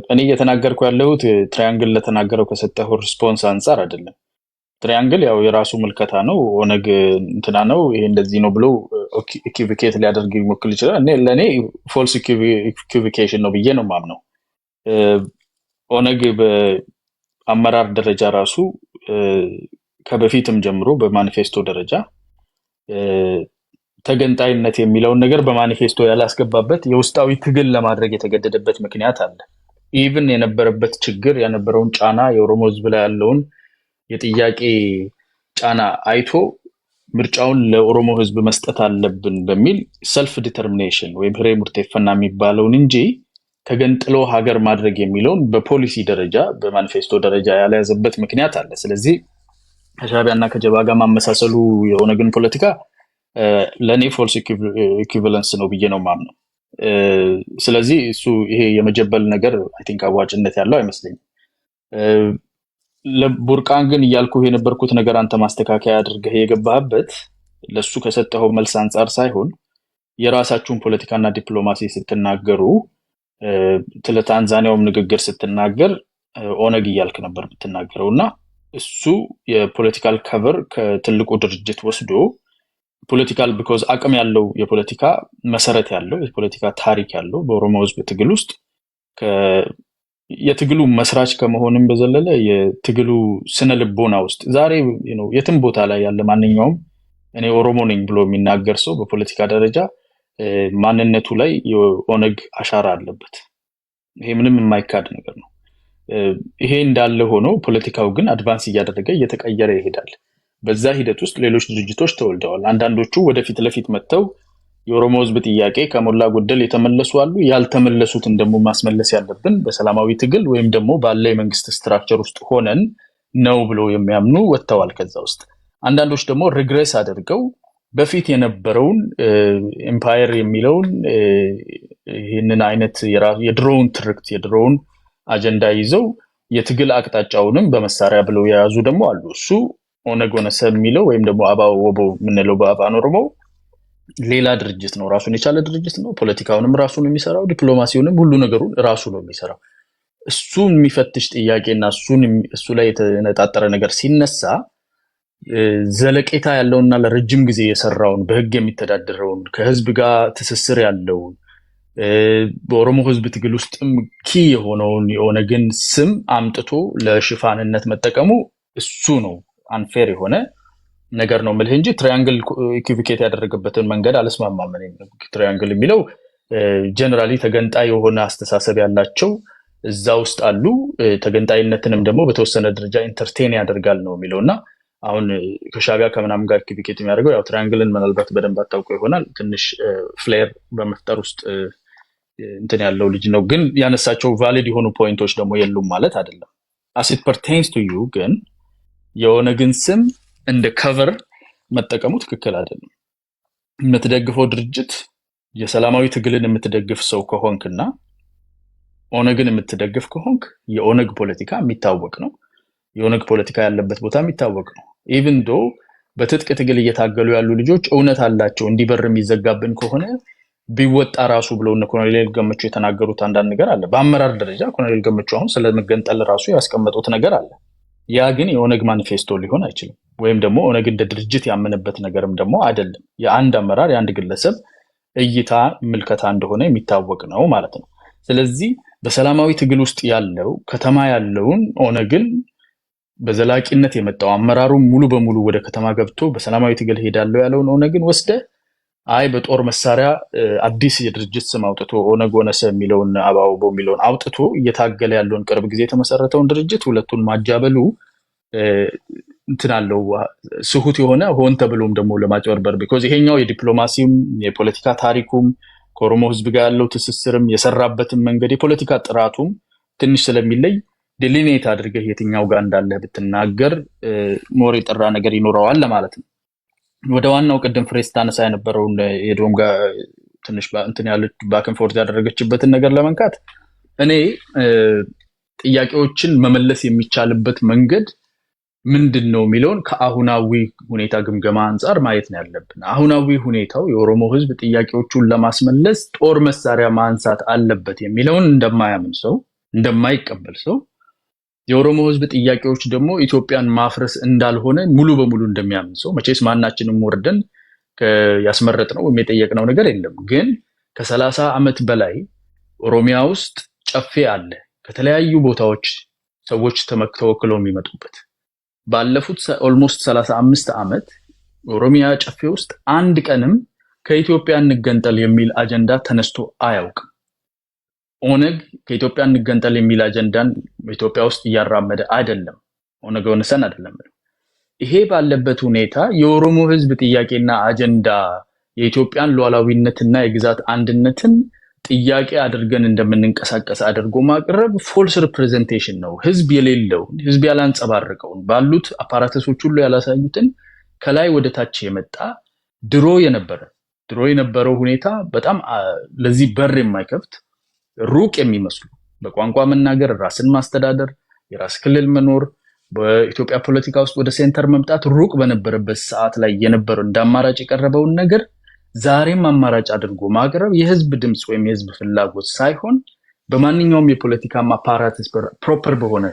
እኔ እየተናገርኩ ያለሁት ትራያንግል ለተናገረው ከሰጠው ሪስፖንስ አንፃር አይደለም። ትራያንግል ያው የራሱ ምልከታ ነው። ኦነግ እንትና ነው ይሄ እንደዚህ ነው ብሎ ኢኩቪኬት ሊያደርግ ይሞክል ይችላል። ለእኔ ፎልስ ኢኩቪኬሽን ነው ብዬ ነው ማምነው። ኦነግ በአመራር ደረጃ ራሱ ከበፊትም ጀምሮ በማኒፌስቶ ደረጃ ተገንጣይነት የሚለውን ነገር በማኒፌስቶ ያላስገባበት የውስጣዊ ትግል ለማድረግ የተገደደበት ምክንያት አለ። ኢቭን የነበረበት ችግር የነበረውን ጫና የኦሮሞ ህዝብ ላይ ያለውን የጥያቄ ጫና አይቶ ምርጫውን ለኦሮሞ ህዝብ መስጠት አለብን በሚል ሰልፍ ዲተርሚኔሽን ወይም ህሬ ሙርቴፈና የሚባለውን እንጂ ተገንጥሎ ሀገር ማድረግ የሚለውን በፖሊሲ ደረጃ በማኒፌስቶ ደረጃ ያለያዘበት ምክንያት አለ። ስለዚህ ከሻዕቢያና ከጀባ ጋር ማመሳሰሉ የኦነግን ፖለቲካ ለኔ ፎልስ ኢኩቪለንስ ነው ብዬ ነው ማምነው። ስለዚህ እሱ ይሄ የመጀበል ነገር አይ ቲንክ አዋጭነት ያለው አይመስለኝም። ለቡርቃን ግን እያልኩ የነበርኩት ነገር አንተ ማስተካከያ አድርገህ የገባህበት ለሱ ከሰጠኸው መልስ አንጻር ሳይሆን የራሳችሁን ፖለቲካና ዲፕሎማሲ ስትናገሩ ለታንዛኒያውም ንግግር ስትናገር ኦነግ እያልክ ነበር ብትናገረውና እሱ የፖለቲካል ከቨር ከትልቁ ድርጅት ወስዶ ፖለቲካል ቢኮዝ አቅም ያለው የፖለቲካ መሰረት ያለው የፖለቲካ ታሪክ ያለው በኦሮሞ ህዝብ ትግል ውስጥ የትግሉ መስራች ከመሆንም በዘለለ የትግሉ ስነ ልቦና ውስጥ ዛሬ የትም ቦታ ላይ ያለ ማንኛውም እኔ ኦሮሞ ነኝ ብሎ የሚናገር ሰው በፖለቲካ ደረጃ ማንነቱ ላይ የኦነግ አሻራ አለበት። ይሄ ምንም የማይካድ ነገር ነው። ይሄ እንዳለ ሆኖ ፖለቲካው ግን አድቫንስ እያደረገ እየተቀየረ ይሄዳል። በዛ ሂደት ውስጥ ሌሎች ድርጅቶች ተወልደዋል። አንዳንዶቹ ወደፊት ለፊት መጥተው የኦሮሞ ህዝብ ጥያቄ ከሞላ ጎደል የተመለሱ አሉ። ያልተመለሱትን ደግሞ ማስመለስ ያለብን በሰላማዊ ትግል ወይም ደግሞ ባለ የመንግስት ስትራክቸር ውስጥ ሆነን ነው ብሎ የሚያምኑ ወጥተዋል ከዛ ውስጥ። አንዳንዶች ደግሞ ሪግሬስ አድርገው በፊት የነበረውን ኤምፓየር የሚለውን ይህንን አይነት የድሮውን ትርክት የድሮውን አጀንዳ ይዘው የትግል አቅጣጫውንም በመሳሪያ ብለው የያዙ ደግሞ አሉ። እሱ ኦነግ ኦነሰ የሚለው ወይም ደግሞ አባው ወቦ የምንለው በአፋን ኦሮሞ ሌላ ድርጅት ነው። ራሱን የቻለ ድርጅት ነው። ፖለቲካውንም ራሱ ነው የሚሰራው፣ ዲፕሎማሲውንም ሁሉ ነገሩን ራሱ ነው የሚሰራው። እሱን የሚፈትሽ ጥያቄና እሱ ላይ የተነጣጠረ ነገር ሲነሳ ዘለቄታ ያለውና ለረጅም ጊዜ የሰራውን በህግ የሚተዳደረውን ከህዝብ ጋር ትስስር ያለውን በኦሮሞ ህዝብ ትግል ውስጥም ኪ የሆነውን የኦነግን ስም አምጥቶ ለሽፋንነት መጠቀሙ እሱ ነው አንፌር የሆነ ነገር ነው ምልህ እንጂ ትራያንግል ኢኩቪኬት ያደረገበትን መንገድ አልስማማም። ትራያንግል የሚለው ጀነራሊ ተገንጣይ የሆነ አስተሳሰብ ያላቸው እዛ ውስጥ አሉ። ተገንጣይነትንም ደግሞ በተወሰነ ደረጃ ኢንተርቴን ያደርጋል ነው የሚለውና አሁን ከሻዕቢያ ከምናምን ጋር ኢኩቪኬት የሚያደርገው ያው ትራያንግልን ምናልባት በደንብ አታውቀው ይሆናል። ትንሽ ፍሌር በመፍጠር ውስጥ እንትን ያለው ልጅ ነው። ግን ያነሳቸው ቫሊድ የሆኑ ፖይንቶች ደግሞ የሉም ማለት አይደለም። as it pertains to you ግን የኦነግን ስም እንደ ከቨር መጠቀሙ ትክክል አይደለም። የምትደግፈው ድርጅት የሰላማዊ ትግልን የምትደግፍ ሰው ከሆንክና ኦነግን የምትደግፍ ከሆንክ የኦነግ ፖለቲካ የሚታወቅ ነው። የኦነግ ፖለቲካ ያለበት ቦታ የሚታወቅ ነው። ኢቭን ዶ በትጥቅ ትግል እየታገሉ ያሉ ልጆች እውነት አላቸው እንዲበር የሚዘጋብን ከሆነ ቢወጣ ራሱ ብለው እነ ኮሎኔል ገመቹ የተናገሩት አንዳንድ ነገር አለ። በአመራር ደረጃ ኮሎኔል ገመቹ አሁን ስለመገንጠል ራሱ ያስቀመጡት ነገር አለ። ያ ግን የኦነግ ማኒፌስቶ ሊሆን አይችልም፣ ወይም ደግሞ ኦነግ እንደ ድርጅት ያመነበት ነገርም ደግሞ አይደለም። የአንድ አመራር የአንድ ግለሰብ እይታ ምልከታ እንደሆነ የሚታወቅ ነው ማለት ነው። ስለዚህ በሰላማዊ ትግል ውስጥ ያለው ከተማ ያለውን ኦነግን በዘላቂነት የመጣው አመራሩ ሙሉ በሙሉ ወደ ከተማ ገብቶ በሰላማዊ ትግል ሄዳለው ያለውን ኦነግን ወስደ አይ በጦር መሳሪያ አዲስ የድርጅት ስም አውጥቶ ኦነግ ኦነሰ የሚለውን አባውቦ የሚለውን አውጥቶ እየታገለ ያለውን ቅርብ ጊዜ የተመሰረተውን ድርጅት ሁለቱን ማጃበሉ እንትን አለው ስሁት የሆነ ሆን ተብሎም ደግሞ ለማጭበርበር ቢኮዝ ይሄኛው የዲፕሎማሲም የፖለቲካ ታሪኩም ከኦሮሞ ህዝብ ጋር ያለው ትስስርም የሰራበትን መንገድ የፖለቲካ ጥራቱም ትንሽ ስለሚለይ ዲሊኔት አድርገህ የትኛው ጋር እንዳለህ ብትናገር ሞር የጠራ ነገር ይኖረዋል ለማለት ነው። ወደ ዋናው ቅድም ፍሬስ ታነሳ የነበረውን የዶም ጋር ትንሽ እንትን ያለች ባክን ፎርዝ ያደረገችበትን ነገር ለመንካት እኔ ጥያቄዎችን መመለስ የሚቻልበት መንገድ ምንድነው የሚለውን ከአሁናዊ ሁኔታ ግምገማ አንፃር ማየት ነው ያለብን። አሁናዊ ሁኔታው የኦሮሞ ህዝብ ጥያቄዎቹን ለማስመለስ ጦር መሳሪያ ማንሳት አለበት የሚለውን እንደማያምን ሰው እንደማይቀበል ሰው የኦሮሞ ህዝብ ጥያቄዎች ደግሞ ኢትዮጵያን ማፍረስ እንዳልሆነ ሙሉ በሙሉ እንደሚያምን ሰው መቼስ ማናችንም ወርደን ያስመረጥነው ወይም የጠየቅነው ነገር የለም። ግን ከ30 ዓመት በላይ ኦሮሚያ ውስጥ ጨፌ አለ። ከተለያዩ ቦታዎች ሰዎች ተወክለው የሚመጡበት ባለፉት ኦልሞስት 35 ዓመት ኦሮሚያ ጨፌ ውስጥ አንድ ቀንም ከኢትዮጵያ እንገንጠል የሚል አጀንዳ ተነስቶ አያውቅም። ኦነግ ከኢትዮጵያ እንገንጠል የሚል አጀንዳን በኢትዮጵያ ውስጥ እያራመደ አይደለም። ኦነግ ወነሰን አይደለም። ይሄ ባለበት ሁኔታ የኦሮሞ ህዝብ ጥያቄና አጀንዳ የኢትዮጵያን ሉዓላዊነትና የግዛት አንድነትን ጥያቄ አድርገን እንደምንንቀሳቀስ አድርጎ ማቅረብ ፎልስ ሪፕሬዘንቴሽን ነው። ህዝብ የሌለው ህዝብ ያላንጸባረቀውን ባሉት አፓራተሶች ሁሉ ያላሳዩትን ከላይ ወደ ታች የመጣ ድሮ የነበረው ሁኔታ በጣም ለዚህ በር የማይከፍት ሩቅ የሚመስሉ በቋንቋ መናገር፣ ራስን ማስተዳደር፣ የራስ ክልል መኖር በኢትዮጵያ ፖለቲካ ውስጥ ወደ ሴንተር መምጣት ሩቅ በነበረበት ሰዓት ላይ የነበረው እንደ አማራጭ የቀረበውን ነገር ዛሬም አማራጭ አድርጎ ማቅረብ የህዝብ ድምጽ ወይም የህዝብ ፍላጎት ሳይሆን በማንኛውም የፖለቲካ አፓራተስ ፕሮፐር በሆነ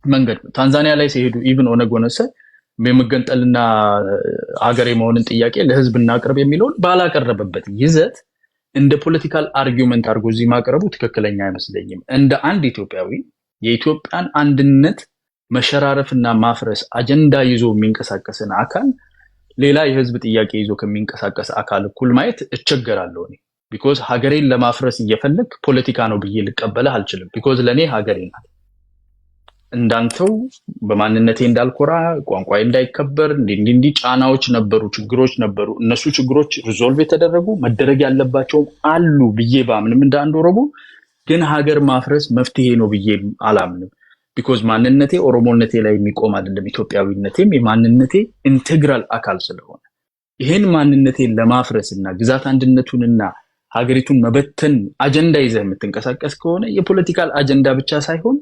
መንገድ ታንዛኒያ ላይ ሲሄዱ ኢቭን ኦነግ ወነሰ የመገንጠልና ሀገር የመሆንን ጥያቄ ለህዝብ እናቅርብ የሚለውን ባላቀረበበት ይዘት እንደ ፖለቲካል አርጊውመንት አድርጎ እዚህ ማቅረቡ ትክክለኛ አይመስለኝም። እንደ አንድ ኢትዮጵያዊ የኢትዮጵያን አንድነት መሸራረፍና ማፍረስ አጀንዳ ይዞ የሚንቀሳቀስን አካል ሌላ የህዝብ ጥያቄ ይዞ ከሚንቀሳቀስ አካል እኩል ማየት እቸገራለሁ እኔ። ቢኮዝ ሀገሬን ለማፍረስ እየፈለግ ፖለቲካ ነው ብዬ ልቀበልህ አልችልም። ቢኮዝ ለእኔ ሀገሬ ናት። እንዳንተው በማንነቴ እንዳልኮራ፣ ቋንቋዬ እንዳይከበር እንዲህ ጫናዎች ነበሩ፣ ችግሮች ነበሩ። እነሱ ችግሮች ሪዞልቭ የተደረጉ መደረግ ያለባቸውም አሉ ብዬ ባምንም እንደ አንድ ኦሮሞ ግን ሀገር ማፍረስ መፍትሄ ነው ብዬ አላምንም። ቢኮዝ ማንነቴ ኦሮሞነቴ ላይ የሚቆም አይደለም። ኢትዮጵያዊነቴም የማንነቴ ኢንቴግራል አካል ስለሆነ ይሄን ማንነቴን ለማፍረስ እና ግዛት አንድነቱንና ሀገሪቱን መበተን አጀንዳ ይዘህ የምትንቀሳቀስ ከሆነ የፖለቲካል አጀንዳ ብቻ ሳይሆን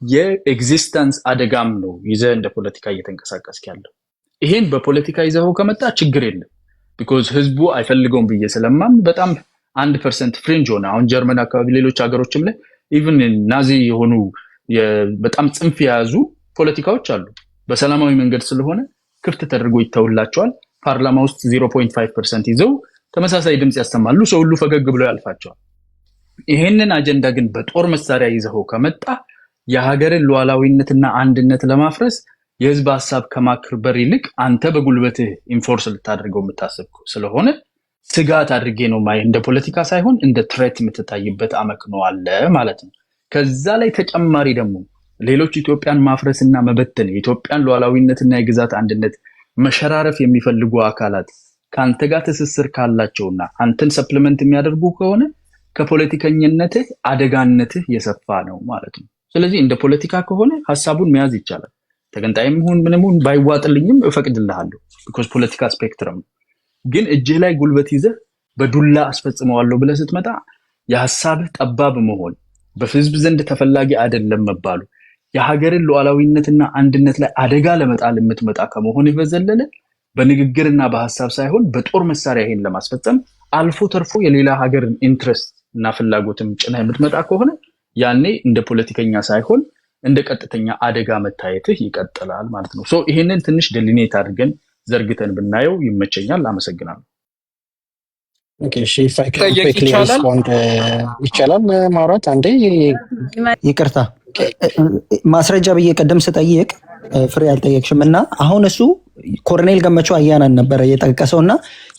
የኤግዚስተንስ አደጋም ነው ይዘህ እንደ ፖለቲካ እየተንቀሳቀስክ ያለው። ይሄን በፖለቲካ ይዘው ከመጣ ችግር የለም። ቢኮዝ ህዝቡ አይፈልገውም ብዬ ስለማምን በጣም 1% ፍሪንጅ ሆነ። አሁን ጀርመን አካባቢ ሌሎች ሀገሮችም ላይ ኢቭን ናዚ የሆኑ በጣም ጽንፍ የያዙ ፖለቲካዎች አሉ። በሰላማዊ መንገድ ስለሆነ ክፍት ተደርጎ ይተውላቸዋል። ፓርላማ ውስጥ 0.5% ይዘው ተመሳሳይ ድምጽ ያሰማሉ። ሰው ሁሉ ፈገግ ብሎ ያልፋቸዋል። ይሄንን አጀንዳ ግን በጦር መሳሪያ ይዘው ከመጣ የሀገርን ሉዓላዊነትና አንድነት ለማፍረስ የህዝብ ሐሳብ ከማክበር ይልቅ አንተ በጉልበትህ ኢንፎርስ ልታደርገው የምታስብ ስለሆነ ስጋት አድርጌ ነው ማይ እንደ ፖለቲካ ሳይሆን እንደ ትሬት የምትታይበት አመክኖ አለ ማለት ነው። ከዛ ላይ ተጨማሪ ደግሞ ሌሎች ኢትዮጵያን ማፍረስና መበተን የኢትዮጵያን ሉዓላዊነትና የግዛት አንድነት መሸራረፍ የሚፈልጉ አካላት ካንተ ጋር ትስስር ካላቸውና አንተን ሰፕሊመንት የሚያደርጉ ከሆነ ከፖለቲከኝነትህ አደጋነትህ የሰፋ ነው ማለት ነው። ስለዚህ እንደ ፖለቲካ ከሆነ ሐሳቡን መያዝ ይቻላል። ተገንጣይም ይሁን ምንም ይሁን ባይዋጥልኝም እፈቅድልሃለሁ። ቢኮዝ ፖለቲካ ስፔክትረም ግን እጅህ ላይ ጉልበት ይዘህ በዱላ አስፈጽመዋለሁ ብለህ ስትመጣ የሐሳብህ ጠባብ መሆን በህዝብ ዘንድ ተፈላጊ አይደለም መባሉ የሀገርን ሉዓላዊነትና አንድነት ላይ አደጋ ለመጣል የምትመጣ ከመሆን በዘለለ በንግግርና በሐሳብ ሳይሆን በጦር መሳሪያ ይሄን ለማስፈጸም አልፎ ተርፎ የሌላ ሀገርን ኢንትረስት እና ፍላጎትም ጭነህ የምትመጣ ከሆነ ያኔ እንደ ፖለቲከኛ ሳይሆን እንደ ቀጥተኛ አደጋ መታየትህ ይቀጥላል ማለት ነው። ሶ ይሄንን ትንሽ ዴሊኔት አድርገን ዘርግተን ብናየው ይመቸኛል። አመሰግናለሁ። ኦኬ እሺ ይቻላል ማውራት አንዴ ይቅርታ ማስረጃ ብዬ ቀደም ስጠይቅ ፍሬ አልጠየቅሽም እና አሁን እሱ ኮሎኔል ገመቹ አያናን ነበረ የጠቀሰውና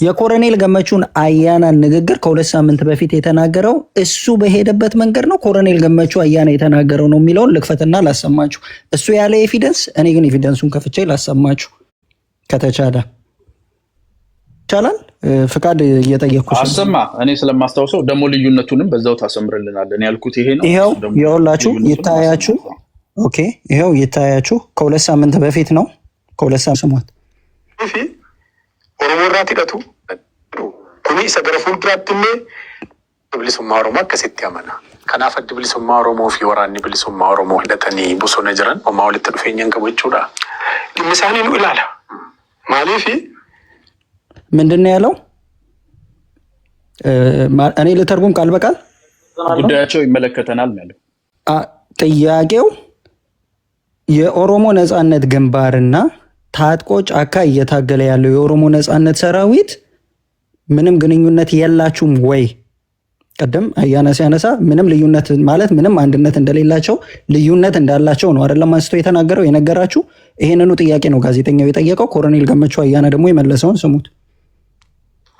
የኮሎኔል ገመቹን አያናን ንግግር ከ2 ሳምንት በፊት የተናገረው እሱ በሄደበት መንገድ ነው ኮሎኔል ገመቹ አያና የተናገረው ነው የሚለውን ልክፈትና ላሰማችሁ። እሱ ያለ ኤቪደንስ እኔ ግን ኤቪደንሱን ከፍቼ ላሰማችሁ ከተቻለ ይቻላል። ፍቃድ እየጠየቅኩሽ አሰማ። እኔ ስለማስታውሰው ደግሞ ልዩነቱንም በዛው ታሰምርልናለን ያልኩት ይሄ ነው። ይሄው ይኸውላችሁ ይታያችሁ። ኦኬ ይሄው ይታያችሁ ከ2 ሳምንት በፊት ነው። ከ2 ሳምንት ስሟት ኦሮሞ ራቲ ደቱ ኩኒ ሰገረፉል ብራትኔ ብሊሱማ ኦሮሞ ከሲት ያመና ከናፈድ ብሊሱማ ኦሮሞ ፊ ወራኒ ብሊሱማ ኦሮሞ ለተኒ ቡሶ ነጅራን ወማውልት ዱፌኛን ከቦቹዳ ዲምሳኒ ነው ይላል ማለፊ ምንድነው ያለው? እኔ ልተርጉም ቃል በቃል ጉዳያቸው ይመለከተናል ማለት ጥያቄው የኦሮሞ ነጻነት ግንባርና ታጥቆ ጫካ እየታገለ ያለው የኦሮሞ ነጻነት ሰራዊት ምንም ግንኙነት የላችሁም ወይ? ቀደም አያና ሲያነሳ ምንም ልዩነት ማለት ምንም አንድነት እንደሌላቸው ልዩነት እንዳላቸው ነው አይደለም አንስቶ የተናገረው የነገራችሁ። ይሄንኑ ጥያቄ ነው ጋዜጠኛው የጠየቀው። ኮሎኔል ገመቹ አያና ደግሞ የመለሰውን ስሙት።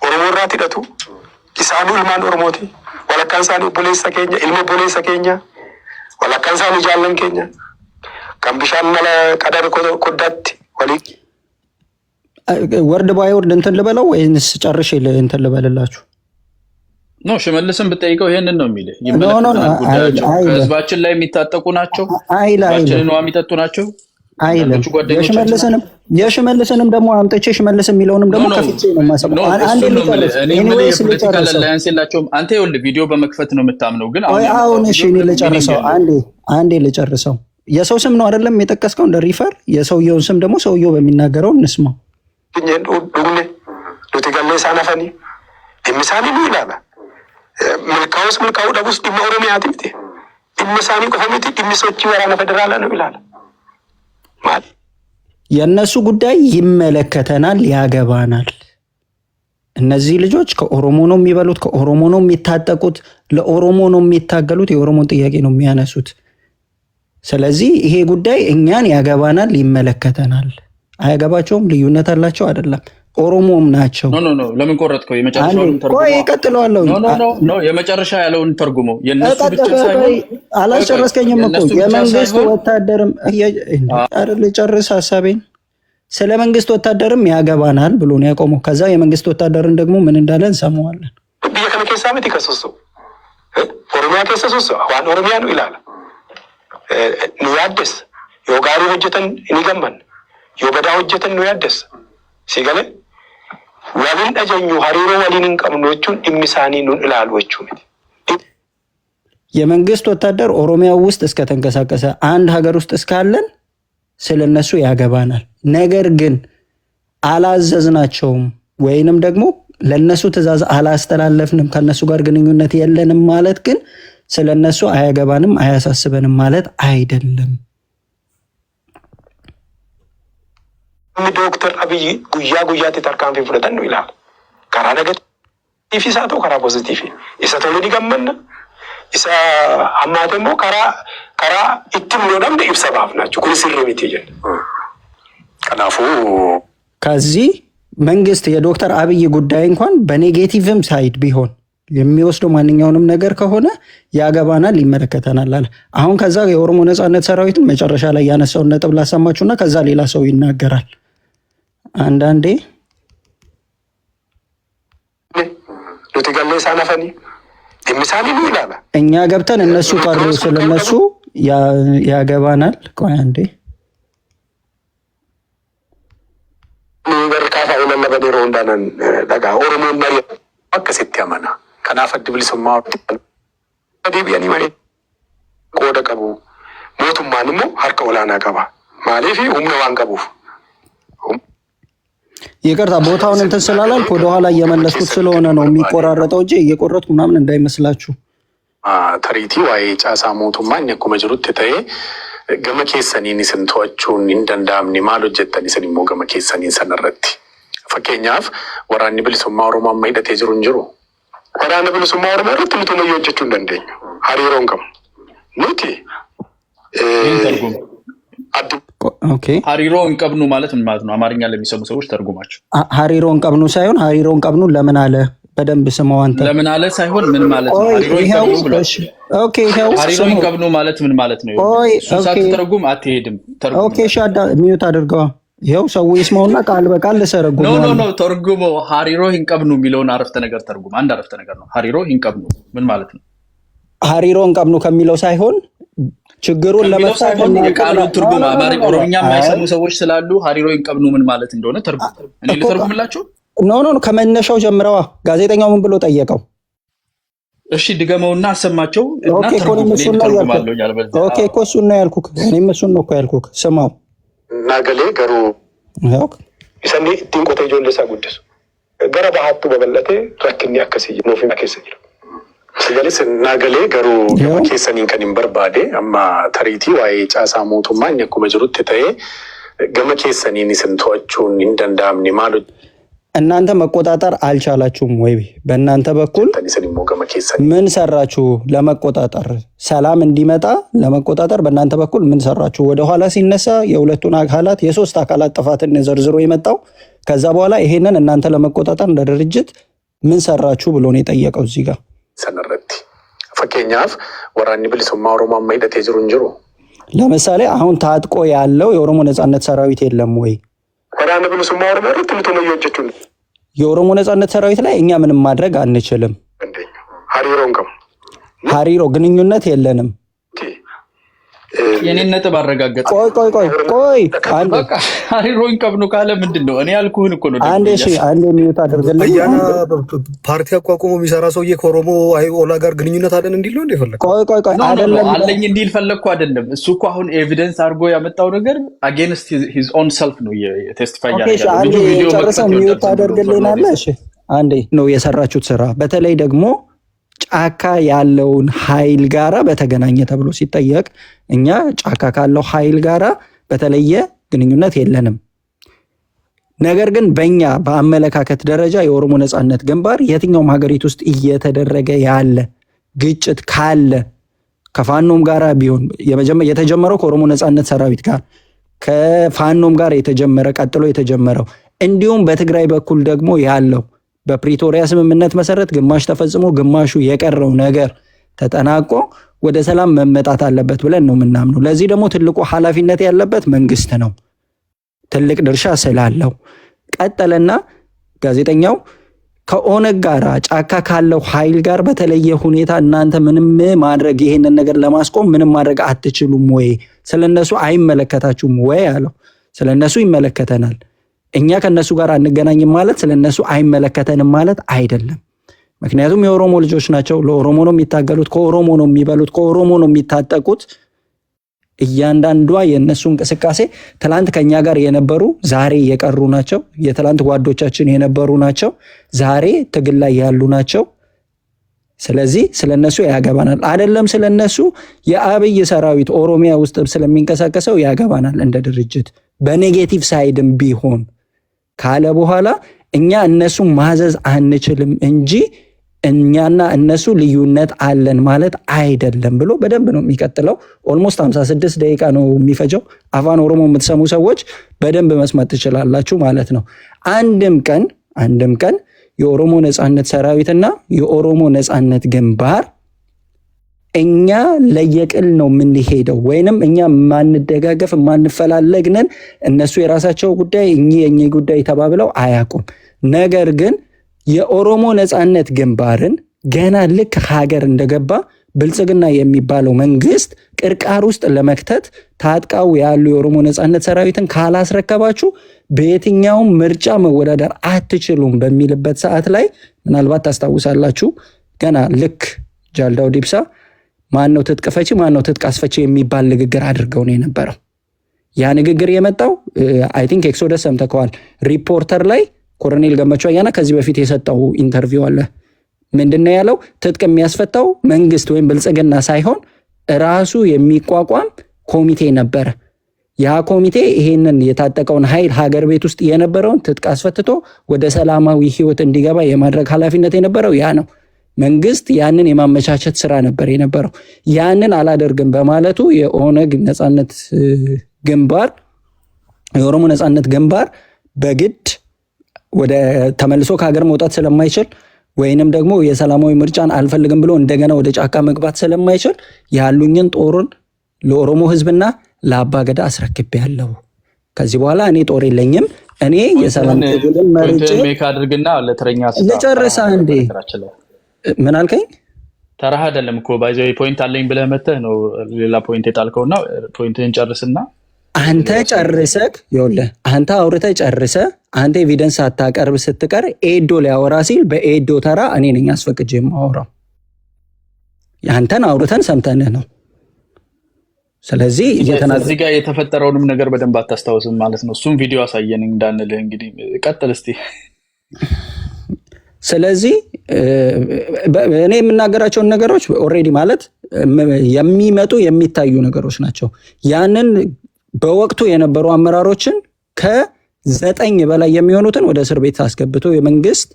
ኦሮሞ ራቲ ደቱ ኢሳኑ ኢልማን ኦሮሞቲ ወለካንሳኒ ቡሌሳ ኬኛ ኢልሞ ቡሌሳ ኬኛ ወለካንሳኒ ጃለን ኬኛ ከምብሻን መለ ቀደር ኮዳት ወሊ ወርድ ባይ ወርድ እንትን ልበለው ወይንስ ጨርሼ እንትን ልበልላችሁ? ኖ ሽመልስን ብጠይቀው ይሄንን ነው የሚልህ። ይመለከተናል ጉዳያቸው ከህዝባችን ላይ የሚታጠቁ ናቸው፣ ህዝባችንን ነው የሚጠጡ ናቸው አይልም። የሽመልስንም ደግሞ አምጥቼ ሽመልስ የሚለውንም ደግሞ ከፍቼ ነው የማሰማው። አንዴ ልጨርስ። አንተ ይኸውልህ ቪዲዮ በመክፈት ነው የምታምነው፣ ግን አሁን እሺ እኔ ልጨርሰው። አንዴ ልጨርሰው። የሰው ስም ነው አይደለም የጠቀስከው እንደ ሪፈር። የሰውየውን ስም ደግሞ ሰውየው በሚናገረው እንስማው። ሳናፈኒ ምሳሌ ነው ይላል መልካውስ መልካው ደቡስ ዲማ ኦሮሚያ ትምቲ ዲምሳኒ ቆፈሚቲ ዲምሶች ወራነ ፌደራል ነው ይላል። የእነሱ ጉዳይ ይመለከተናል፣ ያገባናል። እነዚህ ልጆች ከኦሮሞ ነው የሚበሉት፣ ከኦሮሞ ነው የሚታጠቁት፣ ለኦሮሞ ነው የሚታገሉት፣ የኦሮሞን ጥያቄ ነው የሚያነሱት። ስለዚህ ይሄ ጉዳይ እኛን ያገባናል፣ ይመለከተናል። አያገባቸውም፣ ልዩነት አላቸው አይደለም፣ ኦሮሞም ናቸው። ኖ ለምን ቆረጥከው? የመጨረሻውን ተርጉሞ ቆይ ይቀጥለዋለሁ። ኖ የመጨረሻ ያለውን ተርጉሞ የነሱ ብቻ ሳይሆን አላስጨረስከኝም እኮ የመንግስት ወታደርም አይደል? ጨርስ ሐሳቤን። ስለ መንግስት ወታደርም ያገባናል ብሎ ነው ያቆመው። ከዛ የመንግስት ወታደርን ደግሞ ምን እንዳለ እንሰማዋለን። ቢየከነ ከሳምት ይከሰሱ ኦሮሚያ ከሰሱ ዋን ኦሮሚያ ነው ይላል። ነው ያደስ የጋሪ ሆጀተን እንገመን የበዳ ሆጀተን ነው ያደስ ሲገለ ወሊን አጀኙ ሀሪሮ ወሊንን ቀምኖቹን ኢምሳኒ ኑን ይላልወቹ የመንግስት ወታደር ኦሮሚያ ውስጥ እስከ ተንቀሳቀሰ አንድ ሀገር ውስጥ እስካለን ስለነሱ ያገባናል። ነገር ግን አላዘዝናቸውም ወይንም ደግሞ ለነሱ ትእዛዝ አላስተላለፍንም ከነሱ ጋር ግንኙነት የለንም ማለት ግን ስለነሱ አያገባንም አያሳስበንም ማለት አይደለም። ዶክተር አብይ ጉያ ተጠርካም ፍረደን ነው ይላል። ካራ ነገቲቭ ይሳቶ ካራ ፖዚቲቭ ይሳቶ ሊገመን ይሳ አማተሞ ካራ ኢትም ነው ደም ይብሰባፍ ናቸው ኩል ሲርሚት ይጀን ከናፉ ከዚህ መንግስት የዶክተር አብይ ጉዳይ እንኳን በኔጌቲቭም ሳይድ ቢሆን የሚወስደው ማንኛውንም ነገር ከሆነ ያገባናል ይመለከተናል አለ። አሁን ከዛ የኦሮሞ ነጻነት ሰራዊትን መጨረሻ ላይ ያነሳውን ነጥብ ላሰማችሁና ከዛ ሌላ ሰው ይናገራል። አንዳንዴ ለተገለ ሳናፈኒ ምሳሌ ነው ይላል። እኛ ገብተን እነሱ ቀሩ ስለነሱ ያገባናል። ቆይ አንዴ በርካታ ወለለ በደሮ እንዳነን ዳጋ ኦሮሞ መሪ አከሰት ያመና ከናፈድ ብልስማ ዲቢያኒ ማለት ቆደ ቀቡ ሞቱማንሞ ሀርከ ወላና ቀባ ማለፊ ሁምነ ዋንቀቡ ይቅርታ ቦታውን እንትን ስላላልኩ ወደ ኋላ እየመለስኩት ስለሆነ ነው የሚቆራረጠው እንጂ እየቆረጥኩ ምናምን እንዳይመስላችሁ። ተሪቲ ዋይ ጫሳ ሞቱማ እኮ መጅሩት ተይ ገመ ኬሰኒን ስንቶቹን እንደንዳምኒ ማሎ ጀተኒ ስንሞ ገመ ኬሰኒን ሰነረቲ ፈከኛፍ ወራኒ ብልሱማ ኦሮሞ ማይደት የጅሩን ጅሩ ወራኒ ብልሱማ ኦሮሞ ሩት ምቱ ነው የወጀቹ እንደንደኝ ሀሪሮን ከም ኑቲ ኦኬ ሀሪሮ እንቀብኑ ማለት ምን ማለት ነው? አማርኛ ለሚሰሙ ሰዎች ተርጉማቸው። ሀሪሮ እንቀብኑ ሳይሆን ሀሪሮ እንቀብኑ ለምን አለ? በደንብ ስማው አንተ። ለምን አለ ሳይሆን ምን ማለት ነው? ሀሪሮ እንቀብኑ ብሎ ኦኬ ይሄው ሀሪሮ እንቀብኑ ማለት ምን ማለት ነው? ሱሳት ተርጉም አትሄድም። ተርጉም ኦኬ ሻዳ ሚዩት አድርገው። ይሄው ሰው ይስማውና ቃል በቃል ለሰረጉም ኖ ተርጉሞ ሀሪሮ እንቀብኑ የሚለውን አረፍተ ነገር ተርጉም። አንድ አረፍተ ነገር ነው። ሀሪሮ እንቀብኑ ምን ማለት ነው? ሀሪሮ እንቀብኑ ከሚለው ሳይሆን ችግሩን ለመፍታት የቃሉ ትርጉም ኦሮምኛ የማይሰሙ ሰዎች ስላሉ ሀሪሮ እንቀብኑ ምን ማለት እንደሆነ ተርጉም። እኔ ልተርጉምላችሁ? ኖ ከመነሻው ጀምረዋ። ጋዜጠኛው ምን ብሎ ጠየቀው? እሺ ድገመውና አሰማቸው እና ተርጉማለሁ ያልበዛ። ኦኬ እኮ እሱን ነው ያልኩህ። እኔም እሱን ነው እኮ ያልኩህ። ስማው ናገሌ ገሩ ይሰኒ ዲንቆቴ ጆለሳ ጉድስ ገረ ባህቱ በበለቴ ረክኒ አከሰይ ነው ፊ አከሰይ Sigalis naagalee garuu gama keessaniin kan hin barbaade amma tariitii waa'ee caasaa mootummaa inni akkuma jirutti ta'ee gama keessaniin isin to'achuun hin danda'amne maal እናንተ መቆጣጠር አልቻላችሁም ወይ? በእናንተ በኩል ምን ሰራችሁ ለመቆጣጠር? ሰላም እንዲመጣ ለመቆጣጠር በእናንተ በኩል ምን ሰራችሁ? ወደ ኋላ ሲነሳ የሁለቱን አካላት የሶስት አካላት ጥፋትን ዘርዝሮ የመጣው ከዛ በኋላ ይሄንን እናንተ ለመቆጣጠር እንደ ድርጅት ምን ሰራችሁ ብሎ ነው የጠየቀው እዚህ ጋር ሰነረቲ ፈከኛፍ ወራኒ ብልሱማ ኦሮሞ ማይደት ይጅሩ ለምሳሌ አሁን ታጥቆ ያለው የኦሮሞ ነጻነት ሰራዊት የለም ወይ? ወራኒ ብልሱማ ኦሮሞ ትምቱ ነው የወጀቹን የኦሮሞ ነጻነት ሰራዊት ላይ እኛ ምንም ማድረግ አንችልም። ሀሪሮ ግንኙነት የለንም። የኔን ነጥብ አረጋገጠ። ቆይ በቃ ሀሪሮን ቀብኑ ካለ ምንድነው? እኔ ያልኩህን እኮ ነው። አንዴ ሚዩት አድርግልኝ። ያና ፓርቲ አቋቁሞ የሚሰራ ሰውዬ ከኦሮሞ ኦላ ጋር ግንኙነት አለን እንዲል ነው እንደፈለከ። ቆይ አይደለም አለኝ እንዲል ፈለግኩ አይደለም። እሱ እኮ አሁን ኤቪደንስ አድርጎ ያመጣው ነገር አጌንስት ሂዝ ኦን ሰልፍ ነው ቴስቲፋይ ያደረገው። አንዴ ጨርሰው ሚዩት አድርግልኝ። እሺ አንዴ ነው የሰራችሁት ስራ በተለይ ደግሞ ጫካ ያለውን ኃይል ጋራ በተገናኘ ተብሎ ሲጠየቅ እኛ ጫካ ካለው ኃይል ጋራ በተለየ ግንኙነት የለንም። ነገር ግን በእኛ በአመለካከት ደረጃ የኦሮሞ ነጻነት ግንባር የትኛውም ሀገሪቱ ውስጥ እየተደረገ ያለ ግጭት ካለ ከፋኖም ጋራ ቢሆን የተጀመረው ከኦሮሞ ነጻነት ሰራዊት ጋር ከፋኖም ጋር የተጀመረ ቀጥሎ የተጀመረው እንዲሁም በትግራይ በኩል ደግሞ ያለው በፕሪቶሪያ ስምምነት መሰረት ግማሽ ተፈጽሞ ግማሹ የቀረው ነገር ተጠናቆ ወደ ሰላም መመጣት አለበት ብለን ነው የምናምነው። ለዚህ ደግሞ ትልቁ ኃላፊነት ያለበት መንግስት ነው፣ ትልቅ ድርሻ ስላለው። ቀጠለና ጋዜጠኛው ከኦነግ ጋር ጫካ ካለው ኃይል ጋር በተለየ ሁኔታ እናንተ ምንም ማድረግ ይሄንን ነገር ለማስቆም ምንም ማድረግ አትችሉም ወይ? ስለነሱ አይመለከታችሁም ወይ አለው። ስለነሱ ይመለከተናል። እኛ ከነሱ ጋር አንገናኝም ማለት ስለነሱ አይመለከተንም ማለት አይደለም። ምክንያቱም የኦሮሞ ልጆች ናቸው። ለኦሮሞ ነው የሚታገሉት፣ ከኦሮሞ ነው የሚበሉት፣ ከኦሮሞ ነው የሚታጠቁት። እያንዳንዷ የነሱ እንቅስቃሴ ትላንት ከኛ ጋር የነበሩ ዛሬ የቀሩ ናቸው። የትላንት ጓዶቻችን የነበሩ ናቸው፣ ዛሬ ትግል ላይ ያሉ ናቸው። ስለዚህ ስለነሱ ያገባናል። አይደለም ስለነሱ የአብይ ሰራዊት ኦሮሚያ ውስጥ ስለሚንቀሳቀሰው ያገባናል እንደ ድርጅት በኔጌቲቭ ሳይድም ቢሆን ካለ በኋላ እኛ እነሱ ማዘዝ አንችልም እንጂ እኛና እነሱ ልዩነት አለን ማለት አይደለም ብሎ በደንብ ነው የሚቀጥለው። ኦልሞስት 56 ደቂቃ ነው የሚፈጀው። አፋን ኦሮሞ የምትሰሙ ሰዎች በደንብ መስማት ትችላላችሁ ማለት ነው። አንድም ቀን የኦሮሞ ነጻነት ሰራዊትና የኦሮሞ ነጻነት ግንባር እኛ ለየቅል ነው የምንሄደው ወይንም እኛ ማንደጋገፍ ማንፈላለግነን እነሱ የራሳቸው ጉዳይ የኛ ጉዳይ ተባብለው አያውቁም። ነገር ግን የኦሮሞ ነጻነት ግንባርን ገና ልክ ሀገር እንደገባ ብልጽግና የሚባለው መንግስት ቅርቃር ውስጥ ለመክተት ታጥቃው ያሉ የኦሮሞ ነጻነት ሰራዊትን ካላስረከባችሁ በየትኛውም ምርጫ መወዳደር አትችሉም በሚልበት ሰዓት ላይ ምናልባት ታስታውሳላችሁ ገና ልክ ጃልዳው ዲብሳ ማን ነው ትጥቅ ፈቺ ማን ነው ትጥቅ አስፈቺ የሚባል ንግግር አድርገው ነው የነበረው። ያ ንግግር የመጣው አይ ቲንክ ኤክሶደስ ሰምተከዋል። ሪፖርተር ላይ ኮሎኔል ገመቹ አያና ከዚህ በፊት የሰጠው ኢንተርቪው አለ። ምንድነው ያለው? ትጥቅ የሚያስፈታው መንግስት ወይም ብልጽግና ሳይሆን ራሱ የሚቋቋም ኮሚቴ ነበረ። ያ ኮሚቴ ይሄንን የታጠቀውን ኃይል ሀገር ቤት ውስጥ የነበረውን ትጥቅ አስፈትቶ ወደ ሰላማዊ ህይወት እንዲገባ የማድረግ ኃላፊነት የነበረው ያ ነው። መንግስት ያንን የማመቻቸት ስራ ነበር የነበረው። ያንን አላደርግም በማለቱ የኦነግ ነጻነት ግንባር የኦሮሞ ነጻነት ግንባር በግድ ወደ ተመልሶ ከሀገር መውጣት ስለማይችል ወይንም ደግሞ የሰላማዊ ምርጫን አልፈልግም ብሎ እንደገና ወደ ጫካ መግባት ስለማይችል ያሉኝን ጦሩን ለኦሮሞ ህዝብና ለአባገዳ አስረክቤያለሁ። ከዚህ በኋላ እኔ ጦር የለኝም። እኔ የሰላም ትግልን መርጬ ሜክ አድርግና ለተረኛ ልጨርሳ እንዴ ምን አልከኝ? ተራህ አይደለም እኮ ባይዘው ፖይንት አለኝ ብለህ መተህ ነው ሌላ ፖይንት የጣልከውና ፖይንትን ጨርስና አንተ ጨርሰክ ይኸውልህ አንተ አውርተህ ጨርሰህ አንተ ኤቪደንስ አታቀርብ ስትቀር ኤዶ ሊያወራ ሲል በኤዶ ተራ እኔ ነኝ አስፈቅጄ የማወራው። ያንተን አውርተን ሰምተንህ ነው። ስለዚህ እዚህ ጋር የተፈጠረውንም ነገር በደንብ አታስታውስም ማለት ነው። እሱም ቪዲዮ አሳየን እንዳንልህ እንግዲህ ቀጥል እስቲ። ስለዚህ እኔ የምናገራቸውን ነገሮች ኦልሬዲ ማለት የሚመጡ የሚታዩ ነገሮች ናቸው። ያንን በወቅቱ የነበሩ አመራሮችን ከ9 በላይ የሚሆኑትን ወደ እስር ቤት አስገብቶ የመንግስት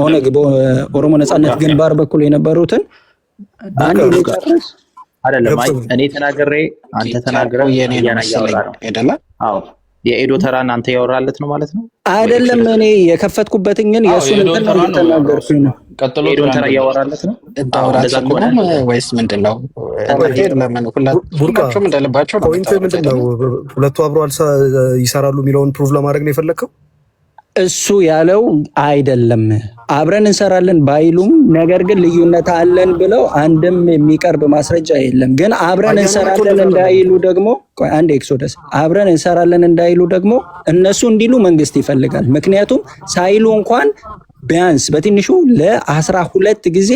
ኦነግ በኦሮሞ ነጻነት ግንባር በኩል የነበሩትን አንድ ሊጨርስ አይደለም። እኔ ተናግሬ አንተ ተናግረው የኔ ነው መሰለኝ አይደለ? አዎ የኤዶ ተራን አንተ ያወራለት ነው ማለት ነው አይደለም? እኔ የከፈትኩበትን ግን የእሱን እንትን ነው የተናገርኩኝ ነው። ቀጥሎ ኤዶ ተራ ያወራለት ነው እንዳወራለን ወይስ ምንድነው? ለምን ሁላችሁም እንደልባቸው ነው? ፖይንት ምንድነው? ሁለቱ አብሮ ይሰራሉ የሚለውን ፕሩቭ ለማድረግ ነው የፈለግከው? እሱ ያለው አይደለም አብረን እንሰራለን ባይሉም ነገር ግን ልዩነት አለን ብለው አንድም የሚቀርብ ማስረጃ የለም። ግን አብረን እንሰራለን እንዳይሉ ደግሞ አንድ ኤክሶደስ አብረን እንሰራለን እንዳይሉ ደግሞ እነሱ እንዲሉ መንግስት ይፈልጋል። ምክንያቱም ሳይሉ እንኳን ቢያንስ በትንሹ ለ12 ጊዜ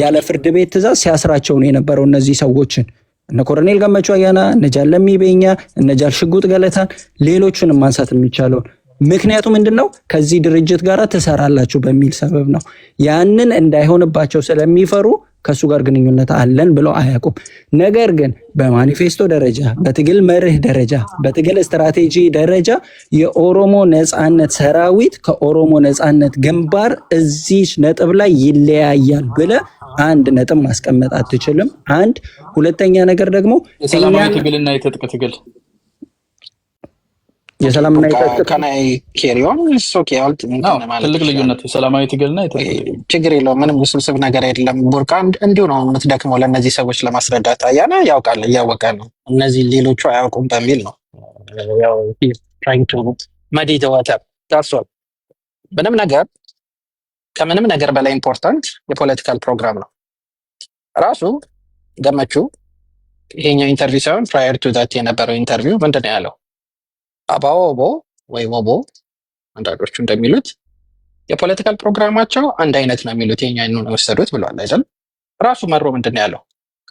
ያለ ፍርድ ቤት ትዕዛዝ ሲያስራቸው ነው የነበረው እነዚህ ሰዎችን እነ ኮሎኔል ገመቹ አያና፣ እነ ጃለሚ ቤኛ፣ እነ ጃል ሽጉጥ ገለታን ሌሎቹንም ማንሳት የሚቻለው ምክንያቱ ምንድነው? ከዚህ ድርጅት ጋር ትሰራላችሁ በሚል ሰበብ ነው። ያንን እንዳይሆንባቸው ስለሚፈሩ ከሱ ጋር ግንኙነት አለን ብለው አያውቁም። ነገር ግን በማኒፌስቶ ደረጃ፣ በትግል መርህ ደረጃ፣ በትግል ስትራቴጂ ደረጃ የኦሮሞ ነጻነት ሰራዊት ከኦሮሞ ነጻነት ግንባር እዚህ ነጥብ ላይ ይለያያል ብለ አንድ ነጥብ ማስቀመጥ አትችልም። አንድ ሁለተኛ ነገር ደግሞ የሰላማዊ ትግልና የትጥቅ ትግል የሰላምና ከናይ ኬሪዮን ሶኬ አልት ትልቅ ልዩነት የሰላማዊ ትግልና ችግር የለውም። ምንም ውስብስብ ነገር አይደለም። ቡርቃ እንዲሁ ነው የምትደክመው ለእነዚህ ሰዎች ለማስረዳት። አያና ያውቃል እያወቀ ነው እነዚህ ሌሎቹ አያውቁም በሚል ነው ያው trying to muddy the water that's all። ምንም ነገር ከምንም ነገር በላይ ኢምፖርታንት የፖለቲካል ፕሮግራም ነው ራሱ። ገመቹ ይሄኛው ኢንተርቪው ሳይሆን prior to that የነበረው ኢንተርቪው ምንድን ነው ያለው? አባዎቦ ወይ ወቦ አንዳንዶቹ እንደሚሉት የፖለቲካል ፕሮግራማቸው አንድ አይነት ነው የሚሉት የኛን ነው ወሰዱት ብሏል አይደል? ራሱ መሮ ምንድነው ያለው?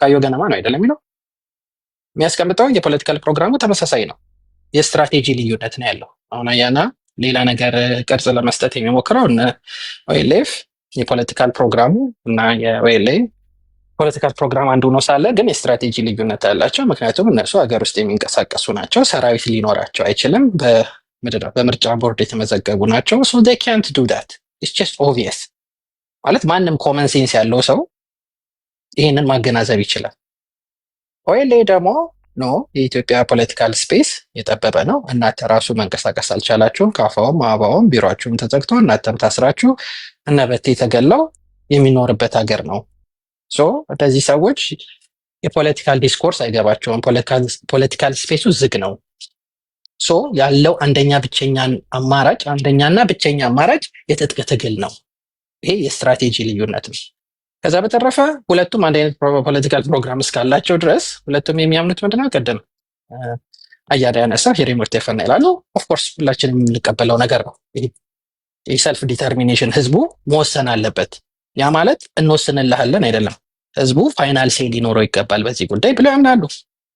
ካዮ ገነማ ነው አይደል የሚለው የሚያስቀምጠው የፖለቲካል ፕሮግራሙ ተመሳሳይ ነው። የስትራቴጂ ልዩነት ነው ያለው። አሁን አያና ሌላ ነገር ቅርጽ ለመስጠት የሚሞክረው እና ኦኤልኤፍ የፖለቲካል ፕሮግራሙ እና የኦኤልኤ ፖለቲካል ፕሮግራም አንዱ ነው ሳለ ግን የስትራቴጂ ልዩነት አላቸው። ምክንያቱም እነሱ ሀገር ውስጥ የሚንቀሳቀሱ ናቸው። ሰራዊት ሊኖራቸው አይችልም። በምርጫ ቦርድ የተመዘገቡ ናቸው። so they can't do that it's just obvious ማለት ማንም ኮመን ሴንስ ያለው ሰው ይሄንን ማገናዘብ ይችላል። ኦኤልኤ ደግሞ ኖ የኢትዮጵያ ፖለቲካል ስፔስ የጠበበ ነው። እናንተ ራሱ መንቀሳቀስ አልቻላችሁም። ካፋውም አባውም ቢሮአችሁም ተዘግቶ እናንተም ታስራችሁ እነ በቴ ተገለው የሚኖርበት ሀገር ነው። ሶ እነዚህ ሰዎች የፖለቲካል ዲስኮርስ አይገባቸውም። ፖለቲካል ስፔሱ ዝግ ነው። ሶ ያለው አንደኛና ብቸኛ አማራጭ የትጥቅ ትግል ነው። ይሄ የስትራቴጂ ልዩነት ነው። ከዛ በተረፈ ሁለቱም አንድ አይነት ፖለቲካል ፕሮግራም እስካላቸው ድረስ ሁለቱም የሚያምኑት ምንድነው? ቅድም አያዳ ያነሳ የሪሞት ተፈና ይላሉ። ኦፍኮርስ ሁላችንም የምንቀበለው ነገር ነው። ይሄ ሰልፍ ዲተርሚኔሽን ህዝቡ መወሰን አለበት። ያ ማለት እንወስንልሃለን አይደለም። ህዝቡ ፋይናል ሴ ሊኖረው ይገባል በዚህ ጉዳይ ብለው ያምናሉ።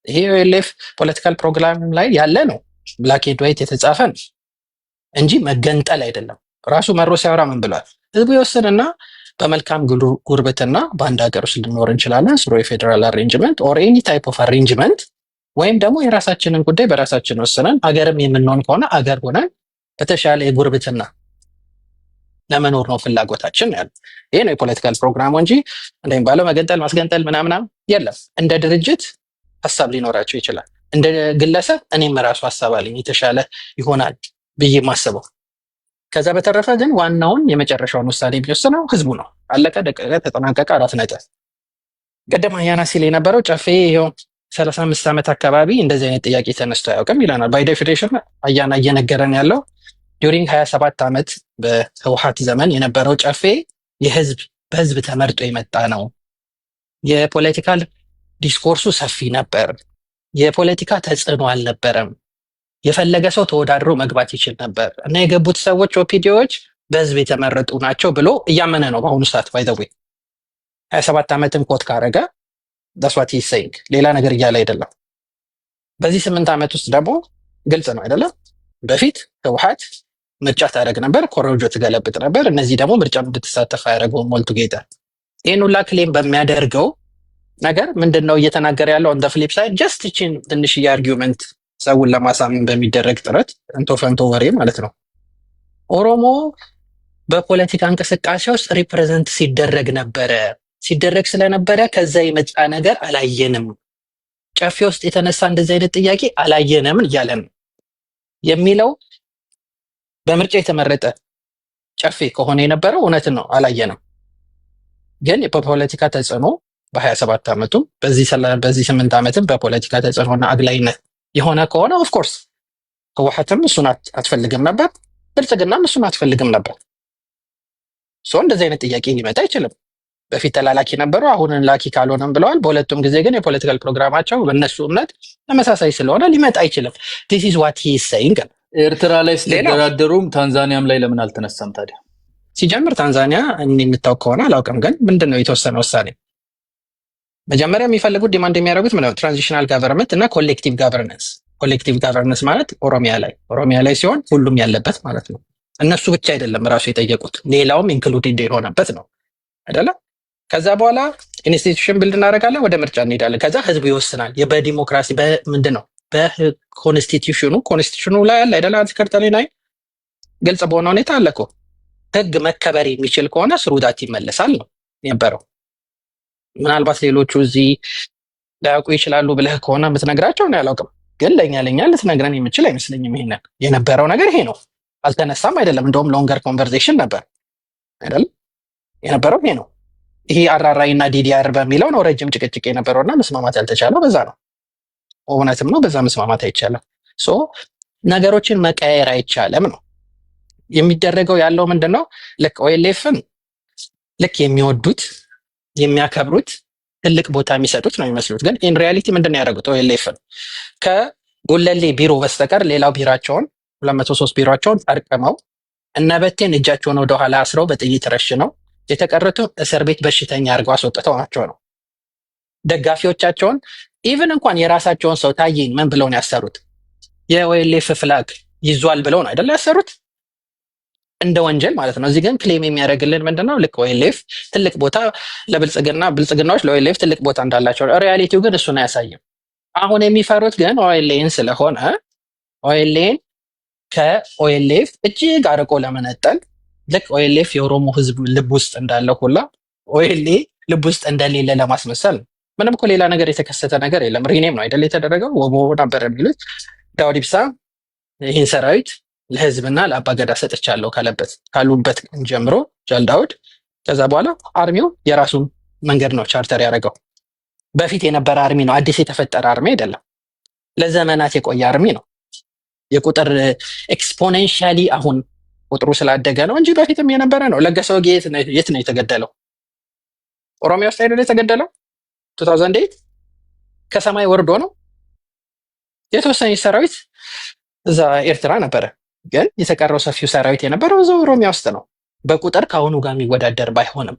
ይሄ ኦኤልኤፍ ፖለቲካል ፕሮግራም ላይ ያለ ነው። ብላክ ኤንድ ዋይት የተጻፈ ነው እንጂ መገንጠል አይደለም። ራሱ መሮ ሲያወራ ምን ብሏል? ህዝቡ ይወስንና በመልካም ጉርብትና በአንድ ሀገር ውስጥ ልንኖር እንችላለን ስሮ የፌዴራል አሬንጅመንት ኦር ኤኒ ታይፕ ኦፍ አሬንጅመንት፣ ወይም ደግሞ የራሳችንን ጉዳይ በራሳችን ወስነን አገርም የምንሆን ከሆነ አገር ሆነን በተሻለ የጉርብትና ለመኖር ነው ፍላጎታችን ያለ። ይሄ ነው የፖለቲካል ፕሮግራሙ እንጂ እንደሚባለው መገንጠል ማስገንጠል ምናምናም የለም። እንደ ድርጅት ሀሳብ ሊኖራቸው ይችላል። እንደ ግለሰብ እኔም ራሱ ሀሳብ አለኝ የተሻለ ይሆናል ብዬ ማስበው። ከዛ በተረፈ ግን ዋናውን የመጨረሻውን ውሳኔ የሚወስነው ህዝቡ ነው። አለቀ ደቀቀ ተጠናቀቀ 4 ነጥብ። ቅድም አያና ሲል የነበረው ጨፌ ይኸው 35 ዓመት አካባቢ እንደዚህ አይነት ጥያቄ ተነስቶ አያውቅም ይለናል። ባይ ዴፊኒሽን አያና እየነገረን ያለው ዱሪንግ 27 ዓመት በህወሓት ዘመን የነበረው ጨፌ በህዝብ ተመርጦ የመጣ ነው። የፖለቲካል ዲስኮርሱ ሰፊ ነበር። የፖለቲካ ተጽዕኖ አልነበረም። የፈለገ ሰው ተወዳድሮ መግባት ይችል ነበር እና የገቡት ሰዎች ኦፒዲዎች በህዝብ የተመረጡ ናቸው ብሎ እያመነ ነው በአሁኑ ሰዓት። ባይ ዘ ዌይ 27 ዓመትን ኮት ካረገ that's what he's saying ሌላ ነገር እያለ አይደለም። በዚህ 8 ዓመት ውስጥ ደግሞ ግልጽ ነው አይደለም? በፊት ህወሓት ምርጫ ታደርግ ነበር፣ ኮረጆ ትገለብጥ ነበር። እነዚህ ደግሞ ምርጫ እንድትሳተፍ አያደርገውም ሞልቱ ጌታ። ይህን ሁላ ክሌም በሚያደርገው ነገር ምንድን ነው እየተናገረ ያለው? ኦን ዘ ፍሊፕ ሳይድ ጀስት ይችን ትንሽዬ አርጊውመንት ሰውን ለማሳመን በሚደረግ ጥረት እንቶ ፈንቶ ወሬ ማለት ነው። ኦሮሞ በፖለቲካ እንቅስቃሴ ውስጥ ሪፕሬዘንት ሲደረግ ስለነበረ ከዛ የመጣ ነገር አላየንም፣ ጨፌ ውስጥ የተነሳ እንደዚህ አይነት ጥያቄ አላየንም እያለ ነው የሚለው። በምርጫ የተመረጠ ጨፌ ከሆነ የነበረው እውነትን ነው፣ አላየንም። ግን በፖለቲካ ተጽዕኖ በ27 ዓመቱም በዚህ 8 ዓመትም በፖለቲካ ተጽዕኖና አግላይነት የሆነ ከሆነ ኦፍኮርስ ህወሓትም እሱን አትፈልግም ነበር፣ ብልጽግናም እሱን አትፈልግም ነበር። እንደዚህ አይነት ጥያቄ ሊመጣ አይችልም። በፊት ተላላኪ ነበሩ፣ አሁን ላኪ ካልሆነም ብለዋል። በሁለቱም ጊዜ ግን የፖለቲካል ፕሮግራማቸው በእነሱ እምነት ተመሳሳይ ስለሆነ ሊመጣ አይችልም። ዲስ ኢዝ ዋት ሂ ኢዝ ሴይንግ። ኤርትራ ላይ ስትደራደሩም ታንዛኒያም ላይ ለምን አልተነሳም ታዲያ? ሲጀምር ታንዛኒያ የምታውቅ ከሆነ አላውቅም፣ ግን ምንድን ነው የተወሰነ ውሳኔ መጀመሪያ የሚፈልጉት ዲማንድ የሚያደርጉት ምንድነው? ትራንዚሽናል ጋቨርንመንት እና ኮሌክቲቭ ጋቨርነንስ። ኮሌክቲቭ ጋቨርነንስ ማለት ኦሮሚያ ላይ ሲሆን ሁሉም ያለበት ማለት ነው። እነሱ ብቻ አይደለም ራሱ የጠየቁት፣ ሌላውም ኢንክሉዲድ የሆነበት ነው አይደለ? ከዛ በኋላ ኢንስቲትዩሽን ቢልድ እናደርጋለን፣ ወደ ምርጫ እንሄዳለን። ከዛ ህዝቡ ይወስናል። በዲሞክራሲ ምንድን ነው ኮንስቲቱሽኑ ላይ አለ አይደለ? አርቲክል 39 ግልጽ በሆነ ሁኔታ አለ እኮ ህግ መከበር የሚችል ከሆነ ስሩዳት ይመለሳል ነው የነበረው። ምናልባት ሌሎቹ እዚህ ላያውቁ ይችላሉ ብለህ ከሆነ የምትነግራቸው ነው ያላውቅም፣ ግን ለእኛ ልትነግረን የምችል አይመስለኝም። ይሄንን የነበረው ነገር ይሄ ነው፣ አልተነሳም አይደለም። እንደውም ሎንገር ኮንቨርሴሽን ነበር አይደለም የነበረው። ይሄ ነው። ይሄ አራራይ እና ዲዲአር በሚለው ነው ረጅም ጭቅጭቅ የነበረውና መስማማት ያልተቻለው በዛ ነው። እውነትም ነው፣ በዛ መስማማት አይቻልም። ነገሮችን መቀየር አይቻልም ነው የሚደረገው ያለው። ምንድን ነው ልክ ኦኤልኤፍን ልክ የሚወዱት የሚያከብሩት ትልቅ ቦታ የሚሰጡት ነው የሚመስሉት። ግን ኢን ሪያሊቲ ምንድን ነው ያደረጉት? ኦኤልኤፍን ከጉለሌ ቢሮ በስተቀር ሌላው ቢሯቸውን 203 ቢሮቸውን ጠርቅመው እነበቴን እጃቸውን ወደኋላ አስረው በጥይት ረሽነው የተቀረቱ እስር ቤት በሽተኛ አድርገው አስወጥተው ናቸው ነው። ደጋፊዎቻቸውን ኢቭን እንኳን የራሳቸውን ሰው ታዬን ምን ብለው ነው ያሰሩት? የኦኤልኤፍ ፍላግ ይዟል ብለው ነው አይደል ያሰሩት? እንደ ወንጀል ማለት ነው። እዚህ ግን ክሌም የሚያደርግልን ምንድነው? ልክ ኦኤልኤፍ ትልቅ ቦታ ብልጽግናዎች ለኦኤልኤፍ ትልቅ ቦታ እንዳላቸው፣ ሪያሊቲው ግን እሱን አያሳይም። አሁን የሚፈሩት ግን ኦኤልኤን ስለሆነ ኦኤልኤን ከኦኤልኤፍ እጅግ አርቆ ለመነጠል ልክ ኦኤልኤፍ የኦሮሞ ህዝብ ልብ ውስጥ እንዳለው ሁላ ኦኤልኤ ልብ ውስጥ እንደሌለ ለማስመሰል ነው። ምንም እኮ ሌላ ነገር የተከሰተ ነገር የለም። ሪኔም ነው አይደል የተደረገው። ወቦ ነበር የሚሉት ዳውድ ኢብሳ ይህን ሰራዊት ለህዝብና ለአባገዳ ሰጥቻለሁ ካሉበት ጀምሮ ጃል ዳውድ። ከዛ በኋላ አርሚው የራሱን መንገድ ነው ቻርተር ያደረገው። በፊት የነበረ አርሚ ነው፣ አዲስ የተፈጠረ አርሚ አይደለም። ለዘመናት የቆየ አርሚ ነው። የቁጥር ኤክስፖኔንሻሊ አሁን ቁጥሩ ስላደገ ነው እንጂ በፊትም የነበረ ነው። ለገሰ ወጌ የት ነው የተገደለው? ኦሮሚያ ውስጥ አይደል የተገደለው? 2008 ከሰማይ ወርዶ ነው። የተወሰነ ሰራዊት እዛ ኤርትራ ነበረ፣ ግን የተቀረው ሰፊው ሰራዊት የነበረው እዛው ኦሮሚያ ውስጥ ነው። በቁጥር ከአሁኑ ጋር የሚወዳደር ባይሆንም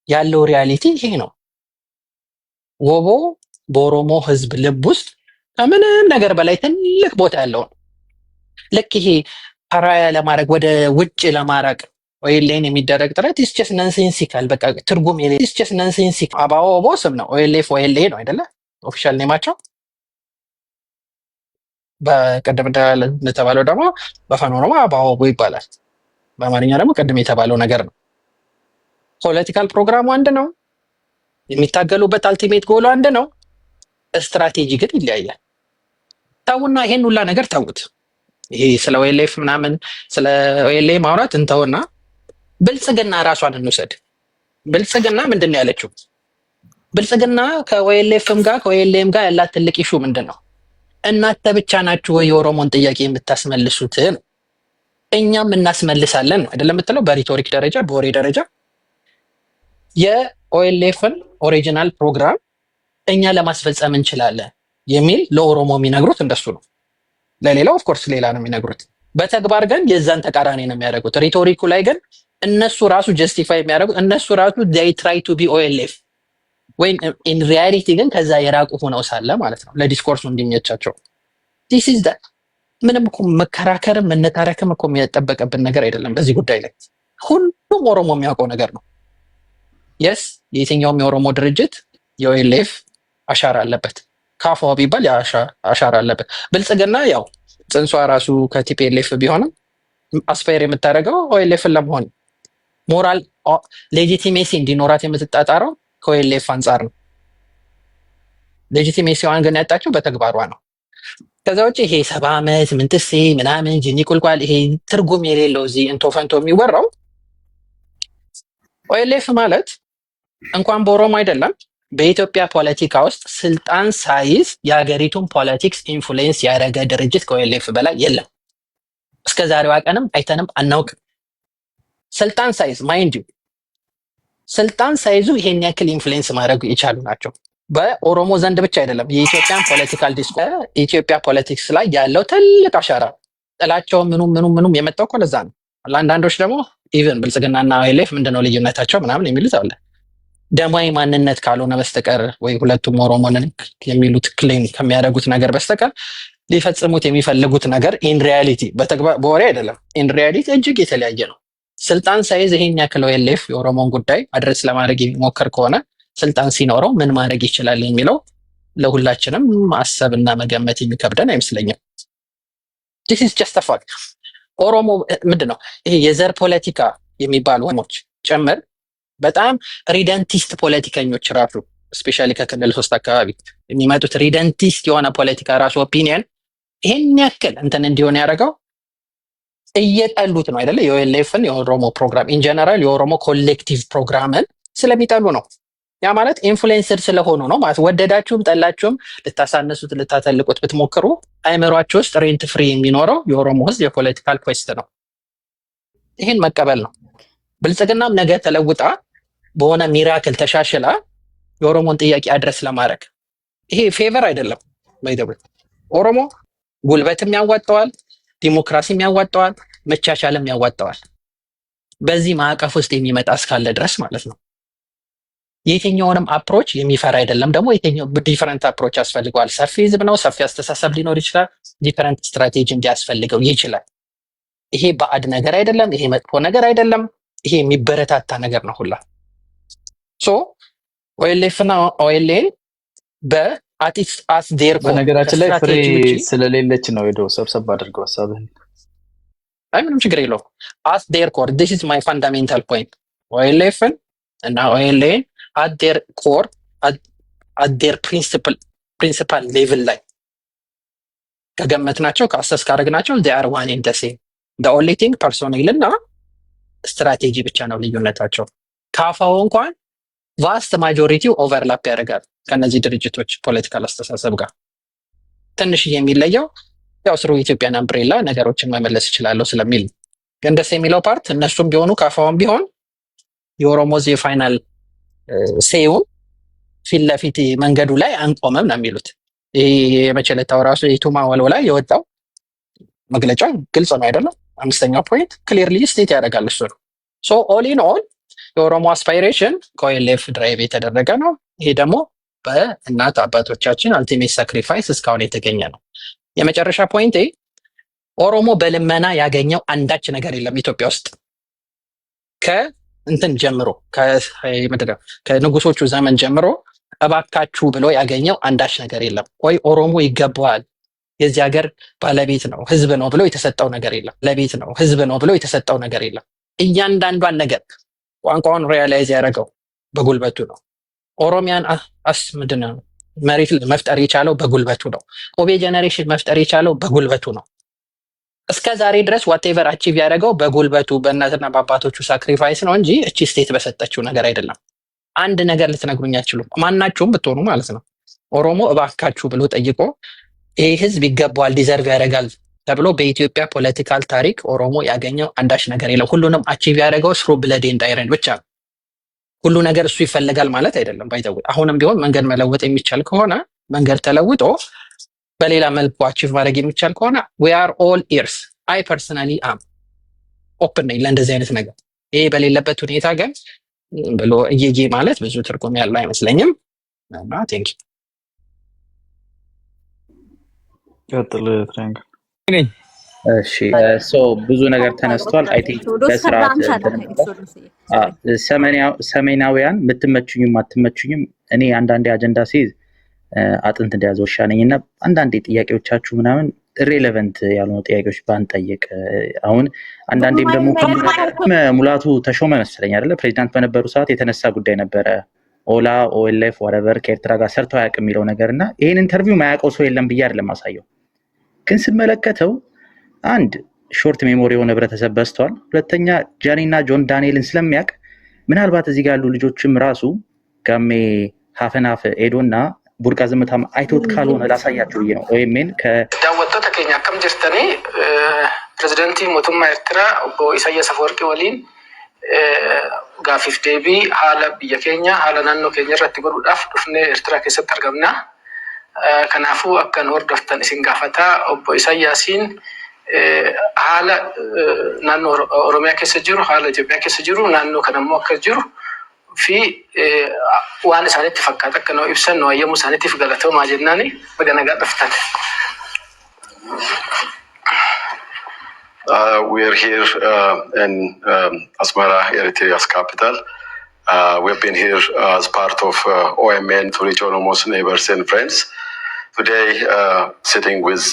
ያለው ሪያሊቲ ይሄ ነው። ወቦ በኦሮሞ ህዝብ ልብ ውስጥ ከምንም ነገር በላይ ትልቅ ቦታ ያለው ነው። ልክ ይሄ ፓራያ ለማድረግ ወደ ውጭ ለማራቅ ኦኤልኤን የሚደረግ ጥረት ኢስቸስ ነንሴንሲካል፣ በቃ ትርጉም የሌለው ኢስቸስ ነንሴንሲካል። አባኦ ወቦ ስም ነው፣ ኦኤልኤፍ ኦኤልኤ ነው አይደለ ኦፊሻል ኔማቸው። በቀደም እንደተባለው ደግሞ በፋኖ ኦሮሞ አባኦ ወቦ ይባላል። በአማርኛ ደግሞ ቀደም የተባለው ነገር ነው። ፖለቲካል ፕሮግራሙ አንድ ነው፣ የሚታገሉበት አልቲሜት ጎሉ አንድ ነው። ስትራቴጂ ግን ይለያያል። ታውና ይሄን ሁላ ነገር ታውት። ይሄ ስለ ኦኤልኤፍ ምናምን ስለ ኦኤልኤ ማውራት እንተውና ብልጽግና ራሷን እንውሰድ። ብልጽግና ምንድን ነው ያለችው? ብልጽግና ከኦኤልኤፍም ጋር ከኦኤልኤም ጋር ያላት ትልቅ ኢሹ ምንድን ነው? እናንተ ብቻ ናችሁ ወይ የኦሮሞን ጥያቄ የምታስመልሱት? እኛም እናስመልሳለን ነው አይደለም የምትለው። በሪቶሪክ ደረጃ በወሬ ደረጃ የኦኤልኤፍን ኦሪጂናል ፕሮግራም እኛ ለማስፈጸም እንችላለን የሚል ለኦሮሞ የሚነግሩት እንደሱ ነው። ለሌላው ኦፍኮርስ ሌላ ነው የሚነግሩት። በተግባር ግን የዛን ተቃራኒ ነው የሚያደርጉት። ሪቶሪኩ ላይ ግን እነሱ ራሱ ጀስቲፋይ የሚያደርጉት እነሱ ራሱ they try to be OLF ወይም in reality ግን ከዛ የራቁ ሆነው ሳለ ማለት ነው ለዲስኮርሱ እንዲመቻቸው። this is that ምንም እኮ መከራከርም መነታረክም እኮ የሚጠበቅብን ነገር አይደለም በዚህ ጉዳይ ላይ ሁሉም ኦሮሞ የሚያውቀው ነገር ነው። የስ የትኛውም የኦሮሞ ድርጅት የኦኤልኤፍ አሻራ አለበት። ካፋው ቢባል አሻራ አለበት። ብልጽግና ያው ጽንሷ ራሱ ከቲፒኤልኤፍ ቢሆንም አስፓየር የምታደርገው ኦኤልኤፍን ለመሆን ሞራል ሌጂቲሜሲ እንዲኖራት የምትጣጣረው ከኦኤልኤፍ አንጻር ነው። ሌጂቲሜሲዋን ግን ያጣችው በተግባሯ ነው። ከዛ ውጭ ይሄ 70 ዓመት ምንትሴ ምናምን ጂኒ ቁልቋል ይሄ ትርጉም የሌለው እዚህ እንቶፈንቶ የሚወራው ኦኤልኤፍ ማለት እንኳን በኦሮሞ አይደለም በኢትዮጵያ ፖለቲካ ውስጥ ስልጣን ሳይዝ የሀገሪቱን ፖለቲክስ ኢንፍሉዌንስ ያደረገ ድርጅት ከኦኤልኤፍ በላይ የለም። እስከ ዛሬዋ ቀንም አይተንም አናውቅም። ስልጣን ሳይዝ ማይንድ ዩ ስልጣን ሳይዙ ይሄን ያክል ኢንፍሉዌንስ ማድረግ የቻሉ ናቸው። በኦሮሞ ዘንድ ብቻ አይደለም የኢትዮጵያን ፖለቲካል ዲስኮርስ ኢትዮጵያ ፖለቲክስ ላይ ያለው ትልቅ አሻራ ጥላቸው ምኑም የመጣው እኮ ለዛ ነው። ለአንዳንዶች ደግሞ ኢቨን ብልጽግናና ኦኤልኤፍ ምንድነው ልዩነታቸው ምናምን የሚሉት አለ። ደማዊ ማንነት ካልሆነ በስተቀር ወይ ሁለቱም ኦሮሞ ነን የሚሉት ክሌም ከሚያደርጉት ነገር በስተቀር ሊፈጽሙት የሚፈልጉት ነገር ኢን ሪያሊቲ በወሬ አይደለም፣ ኢን ሪያሊቲ እጅግ የተለያየ ነው። ስልጣን ሳይዝ ይሄን ያክል ኦኤልኤፍ የኦሮሞን ጉዳይ አድረስ ለማድረግ የሚሞክር ከሆነ ስልጣን ሲኖረው ምን ማድረግ ይችላል የሚለው ለሁላችንም ማሰብና መገመት የሚከብደን አይመስለኝም። this is just a fact። ኦሮሞ ምንድነው ይሄ የዘር ፖለቲካ የሚባሉ ወሞች ጨምር በጣም ሪደንቲስት ፖለቲከኞች ራሱ ስፔሻሊ ከክልል 3 አካባቢ የሚመጡት ሪደንቲስት የሆነ ፖለቲካ ራሱ ኦፒኒየን ይሄን ያክል እንትን እንዲሆን ያደረገው እየጠሉት ነው አይደለ? የኦኤልኤፍን የኦሮሞ ፕሮግራም ኢን ጀነራል የኦሮሞ ኮሌክቲቭ ፕሮግራምን ስለሚጠሉ ነው። ያ ማለት ኢንፍሉዌንስድ ስለሆኑ ነው ማለት። ወደዳችሁም ጠላችሁም ልታሳነሱት ልታተልቁት ብትሞክሩ አይመሯችሁ ውስጥ ሬንት ፍሪ የሚኖረው የኦሮሞ ህዝብ የፖለቲካል ኩዌስት ነው። ይሄን መቀበል ነው። ብልጽግናም ነገ ተለውጣ በሆነ ሚራክል ተሻሽላ የኦሮሞን ጥያቄ አድረስ ለማድረግ ይሄ ፌቨር አይደለም። ባይደው ኦሮሞ ጉልበትም ያዋጣዋል፣ ዲሞክራሲም ያዋጣዋል፣ መቻቻልም ያዋጣዋል። በዚህ ማዕቀፍ ውስጥ የሚመጣ እስካለ ድረስ ማለት ነው። የትኛውንም አፕሮች የሚፈራ አይደለም። ደግሞ የትኛው ዲፈረንት አፕሮች ያስፈልገዋል። ሰፊ ህዝብ ነው፣ ሰፊ አስተሳሰብ ሊኖር ይችላል። ዲፈረንት ስትራቴጂ እንዲያስፈልገው ይችላል። ይሄ ባዕድ ነገር አይደለም። ይሄ መጥፎ ነገር አይደለም። ይሄ የሚበረታታ ነገር ነው ሁላ። ሶ ኦኤልኤፍ እና ኦኤልኤን በአቲስት አስ ዴር በነገራችን ላይ ፍሬ ስለሌለች ነው ሄዶ ሰብሰብ አድርገው ሀሳብህን። አይ ምንም ችግር የለውም። አስ ዴር ኮር this is my fundamental point። ኦኤልኤፍን እና ኦኤልኤን at their core at their principal level ላይ ከገመትናቸው ከአሰስ ካደረግናቸው they are one and the same። the only thing personnel እና ስትራቴጂ ብቻ ነው ልዩነታቸው። ካፋው እንኳን ቫስት ማጆሪቲው ኦቨርላፕ ያደርጋል ከነዚህ ድርጅቶች ፖለቲካል አስተሳሰብ ጋር። ትንሽ የሚለየው ያው ስሩ ኢትዮጵያን አምብሬላ ነገሮችን መመለስ ይችላል ስለሚል ግን ደስ የሚለው ፓርት እነሱም ቢሆኑ ካፋውም ቢሆን የኦሮሞዝ የፋይናል ሴውን ፊት ለፊት መንገዱ ላይ አንቆመም ነው የሚሉት። ይሄ የመቸለታው ራሱ የቱማ ወልወላ የወጣው መግለጫ ግልጽ ነው አይደለም? 5ኛው ፖይንት ክሊርሊ ስቴት ያደርጋል እሱ ነው። ሶ ኦል ኢን ኦል የኦሮሞ አስፓይሬሽን ከኦኤልኤፍ ድራይቭ የተደረገ ነው። ይሄ ደግሞ በእናት አባቶቻችን አልቲሜት ሳክሪፋይስ እስካሁን የተገኘ ነው። የመጨረሻ ፖይንት ኦሮሞ በልመና ያገኘው አንዳች ነገር የለም ኢትዮጵያ ውስጥ ከእንትን ጀምሮ ከንጉሶቹ ዘመን ጀምሮ እባካችሁ ብሎ ያገኘው አንዳች ነገር የለም። ወይ ኦሮሞ ይገባዋል የዚህ ሀገር ባለቤት ነው ህዝብ ነው ብሎ የተሰጠው ነገር የለም። ባለቤት ነው ህዝብ ነው ብሎ የተሰጠው ነገር የለም። እያንዳንዷን ነገር ቋንቋውን ሪያላይዝ ያደረገው በጉልበቱ ነው። ኦሮሚያን ምንድነው መሬት መፍጠር የቻለው በጉልበቱ ነው። ኦቤ ጀነሬሽን መፍጠር የቻለው በጉልበቱ ነው። እስከ ዛሬ ድረስ ዋቴቨር አቺቭ ያደረገው በጉልበቱ በእናትና በአባቶቹ ሳክሪፋይስ ነው እንጂ እቺ ስቴት በሰጠችው ነገር አይደለም። አንድ ነገር ልትነግሩኝ አትችሉም፣ ማናችሁም ብትሆኑ ማለት ነው። ኦሮሞ እባካችሁ ብሎ ጠይቆ ይሄ ህዝብ ይገባዋል ዲዘርቭ ያደርጋል ተብሎ በኢትዮጵያ ፖለቲካል ታሪክ ኦሮሞ ያገኘው አንዳች ነገር የለም። ሁሉንም አቺቭ ያደረገው ስሩ ብለድ ኤንድ አይረን ብቻ ነው። ሁሉ ነገር እሱ ይፈልጋል ማለት አይደለም። ባይተው አሁንም ቢሆን መንገድ መለወጥ የሚቻል ከሆነ መንገድ ተለውጦ በሌላ መልኩ አቺቭ ማድረግ የሚቻል ከሆነ we are all ears። I personally am open ነኝ ለእንደዚህ አይነት ነገር። ይሄ በሌለበት ሁኔታ ግን ብሎ እየጌ ማለት ብዙ ትርጉም ያለው አይመስለኝም። እና ቴንክ ዩ። ቀጥል ትራንክ እሺ ብዙ ነገር ተነስቷል። አይ ቲንክ በስርዓት ሰሜናውያን የምትመቹኝም አትመቹኝም እኔ አንዳንዴ አጀንዳ ሲይዝ አጥንት እንደያዘ ውሻ ነኝና አንዳንዴ ጥያቄዎቻችሁ ምናምን ኢሬሌቨንት ያልሆኑ ጥያቄዎች ባንጠይቅ አሁን አንዳንዴም ደግሞ ሙላቱ ተሾመ መሰለኝ አይደለ ፕሬዚዳንት በነበሩ ሰዓት የተነሳ ጉዳይ ነበረ ኦላ ኦኤልኤፍ ወረቨር ከኤርትራ ጋር ሰርተው አያውቅም የሚለው ነገርና ይሄን ኢንተርቪው ማያውቀው ሰው የለም ብዬ አይደለም ማሳየው ግን ስመለከተው አንድ ሾርት ሜሞሪ የሆነ ህብረተሰብ በዝቷል ሁለተኛ ጃኒና ጆን ዳንኤልን ስለሚያውቅ ምናልባት እዚህ ጋር ያሉ ልጆችም ራሱ ጋሜ ሀፈናፍ ኤዶና ቡርቃ ዝምታም አይቶት ካልሆነ ላሳያችሁ ብዬ ነው ወይምን ከዳወጣ ተከኛ ከም ጅርተኒ ፕሬዝዳንት ሞቱማ ኤርትራ ኦቦ ኢሳያስ አፈወርቂ ወሊን ጋፊፍ ዴቢ ሀላ ብየኬኛ ሀላ ናኖ ኬኛ ረት ጎዱዳፍ ዱፍኔ ኤርትራ ከሰጥ አርገምና ከናፉ አከን ወርዶፍተን ሲንጋፈታ ኦቦ ኢሳያሲን ሀላ ናኖ ኦሮሚያ ከሰጅሩ ሀላ ኢትዮጵያ ከሰጅሩ ናኖ ከነሞ ከጅሩ في وانا سانيت فكاتك كانوا ابسن نو ايامو سانيت فغلاتو ما جناني بغنغا دفتات We are here in Asmara, Eritrea's capital. We have been here as part of OMN to reach almost neighbors and friends. Today, sitting with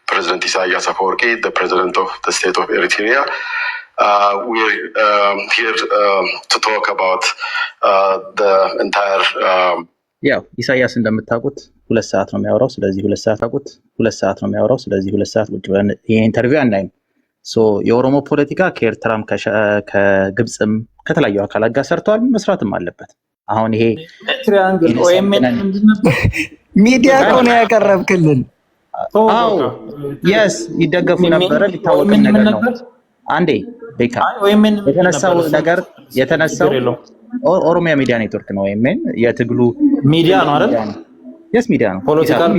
President Isaias Afwerki, the president of the state of Eritrea. We're here to talk about the entire ያው ኢሳያስ እንደምታውቁት 2 ሰዓት ነው የሚያወራው ስለዚህ 2 ሰዓት ነው የሚያወራው ስለዚህ 2 ሰዓት ቁጭ ብለን ይሄ ኢንተርቪው አናይም የኦሮሞ ፖለቲካ ከኤርትራም ከግብጽም ከተለያዩ አካላት ጋር ሰርቷል መስራትም አለበት አሁን ይሄ ትሪያንግል ኦኤምኤን ሚዲያ ኮን ያቀረብክልን አው yes ይደገፉ ነበር ሊታወቅ ነገር ነው አንዴ ቤካ የተነሳው ኦሮሚያ ሚዲያ ኔትወርክ ነው ወይምን የትግሉ ሚዲያ ነው አይደል yes ሚዲያ ነው ፖለቲካል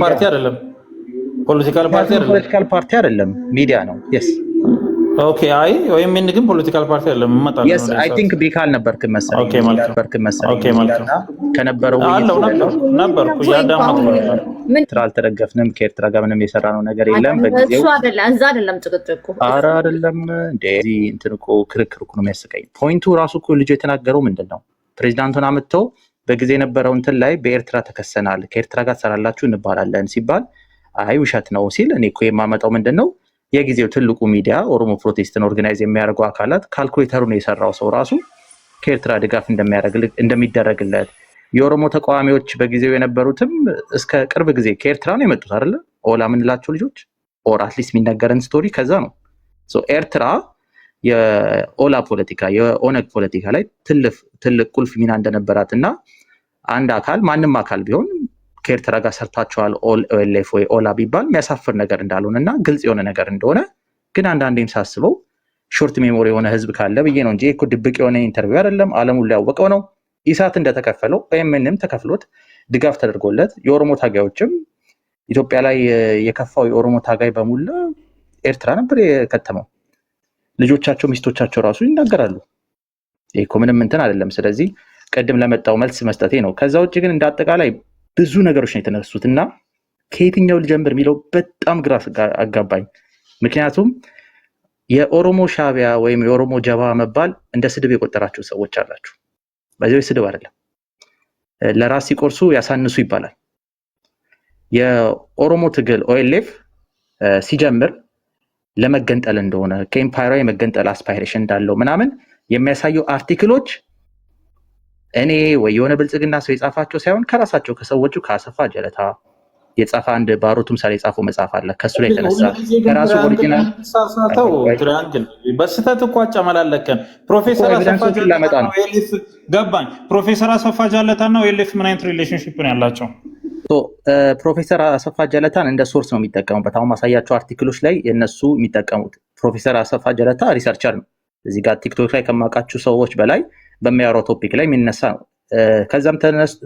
ፓርቲ አይደለም ሚዲያ ነው yes ኦኬ አይ ወይምን ግን ፖለቲካል ፓርቲ አይደለም መጣው yes I think ቤካል ነበርክ መሰለኝ ኦኬ ማለት ከነበረው ነበርኩ ያዳማኩ ምን ተራልተደገፍንም ከኤርትራ ጋር ምንም የሰራነው ነገር የለም በጊዜው እሱ አይደለም ጭቅጭቁ አይደለም እንደዚህ እንትንኮ ክርክር ነው የሚያስቀኝ ፖይንቱ ራሱ እኮ ልጅ የተናገረው ምንድነው ፕሬዝዳንቱን አመጣው በጊዜ የነበረው እንትን ላይ በኤርትራ ተከሰናል ከኤርትራ ጋር ሰራላችሁ እንባላለን ሲባል አይ ውሸት ነው ሲል እኔ እኮ የማመጣው ምንድነው የጊዜው ትልቁ ሚዲያ ኦሮሞ ፕሮቴስትን ኦርጋናይዝ የሚያደርጉ አካላት ካልኩሌተሩን የሰራው ሰው ራሱ ከኤርትራ ድጋፍ እንደሚደረግለት የኦሮሞ ተቃዋሚዎች በጊዜው የነበሩትም እስከ ቅርብ ጊዜ ከኤርትራ ነው የመጡት አይደል ኦላ ምንላቸው ልጆች ኦር አትሊስት የሚነገረን ስቶሪ ከዛ ነው ኤርትራ የኦላ ፖለቲካ የኦነግ ፖለቲካ ላይ ትልቅ ቁልፍ ሚና እንደነበራትና አንድ አካል ማንም አካል ቢሆን ከኤርትራ ጋር ሰርታቸዋል ኦኤልኤፍ ወይ ኦላ ቢባል የሚያሳፍር ነገር እንዳልሆነና ግልጽ የሆነ ነገር እንደሆነ ግን አንዳንዴም ሳስበው ሾርት ሜሞሪ የሆነ ህዝብ ካለ ብዬ ነው እንጂ እኮ ድብቅ የሆነ ኢንተርቪው አይደለም ዓለሙን ሊያወቀው ነው ኢሳት እንደተከፈለው ወይምንም ተከፍሎት ድጋፍ ተደርጎለት የኦሮሞ ታጋዮችም ኢትዮጵያ ላይ የከፋው የኦሮሞ ታጋይ በሙሉ ኤርትራ ነበር የከተመው ልጆቻቸው ሚስቶቻቸው ራሱ ይናገራሉ ይሄ ምንም እንትን አይደለም ስለዚህ ቀድም ለመጣው መልስ መስጠቴ ነው ከዛ ውጪ ግን እንዳጠቃላይ ብዙ ነገሮች ነው የተነሱትና ከየትኛው ልጀምር የሚለው በጣም ግራ አጋባኝ ምክንያቱም የኦሮሞ ሻቢያ ወይም የኦሮሞ ጀባ መባል እንደ ስድብ የቆጠራችሁ ሰዎች አላችሁ በዚህ ስድብ አይደለም ለራስ ሲቆርሱ ያሳንሱ ይባላል የኦሮሞ ትግል ኦኤልኤፍ ሲጀምር ለመገንጠል እንደሆነ ከኤምፓየር የመገንጠል አስፓይሬሽን እንዳለው ምናምን የሚያሳዩ አርቲክሎች እኔ ወይ የሆነ ብልጽግና ሰው የጻፋቸው ሳይሆን ከራሳቸው ከሰዎቹ ከአሰፋ ጀለታ የጻፈ አንድ ባሮቱም ሳለ የጻፈው መጽሐፍ አለ ከሱ ላይ ተነሳ ከራሱ ኦሪጂናል ሳሳተው ትራንግል በስተት እኮ አጨመላለከን ፕሮፌሰር አሰፋ ጀለታ ነው ኤልኤፍ ገባኝ ፕሮፌሰር አሰፋ ጀለታና ኤልኤፍ ምን አይነት ሪሌሽንሺፕ ነው ያላቸው ፕሮፌሰር አሰፋ ጀለታን እንደ ሶርስ ነው የሚጠቀሙበት አሁን ማሳያቸው አርቲክሎች ላይ የነሱ የሚጠቀሙት ፕሮፌሰር አሰፋ ጀለታ ሪሰርቸር ነው እዚህ ጋር ቲክቶክ ላይ ከማውቃችሁ ሰዎች በላይ በሚያወራው ቶፒክ ላይ የሚነሳ ነው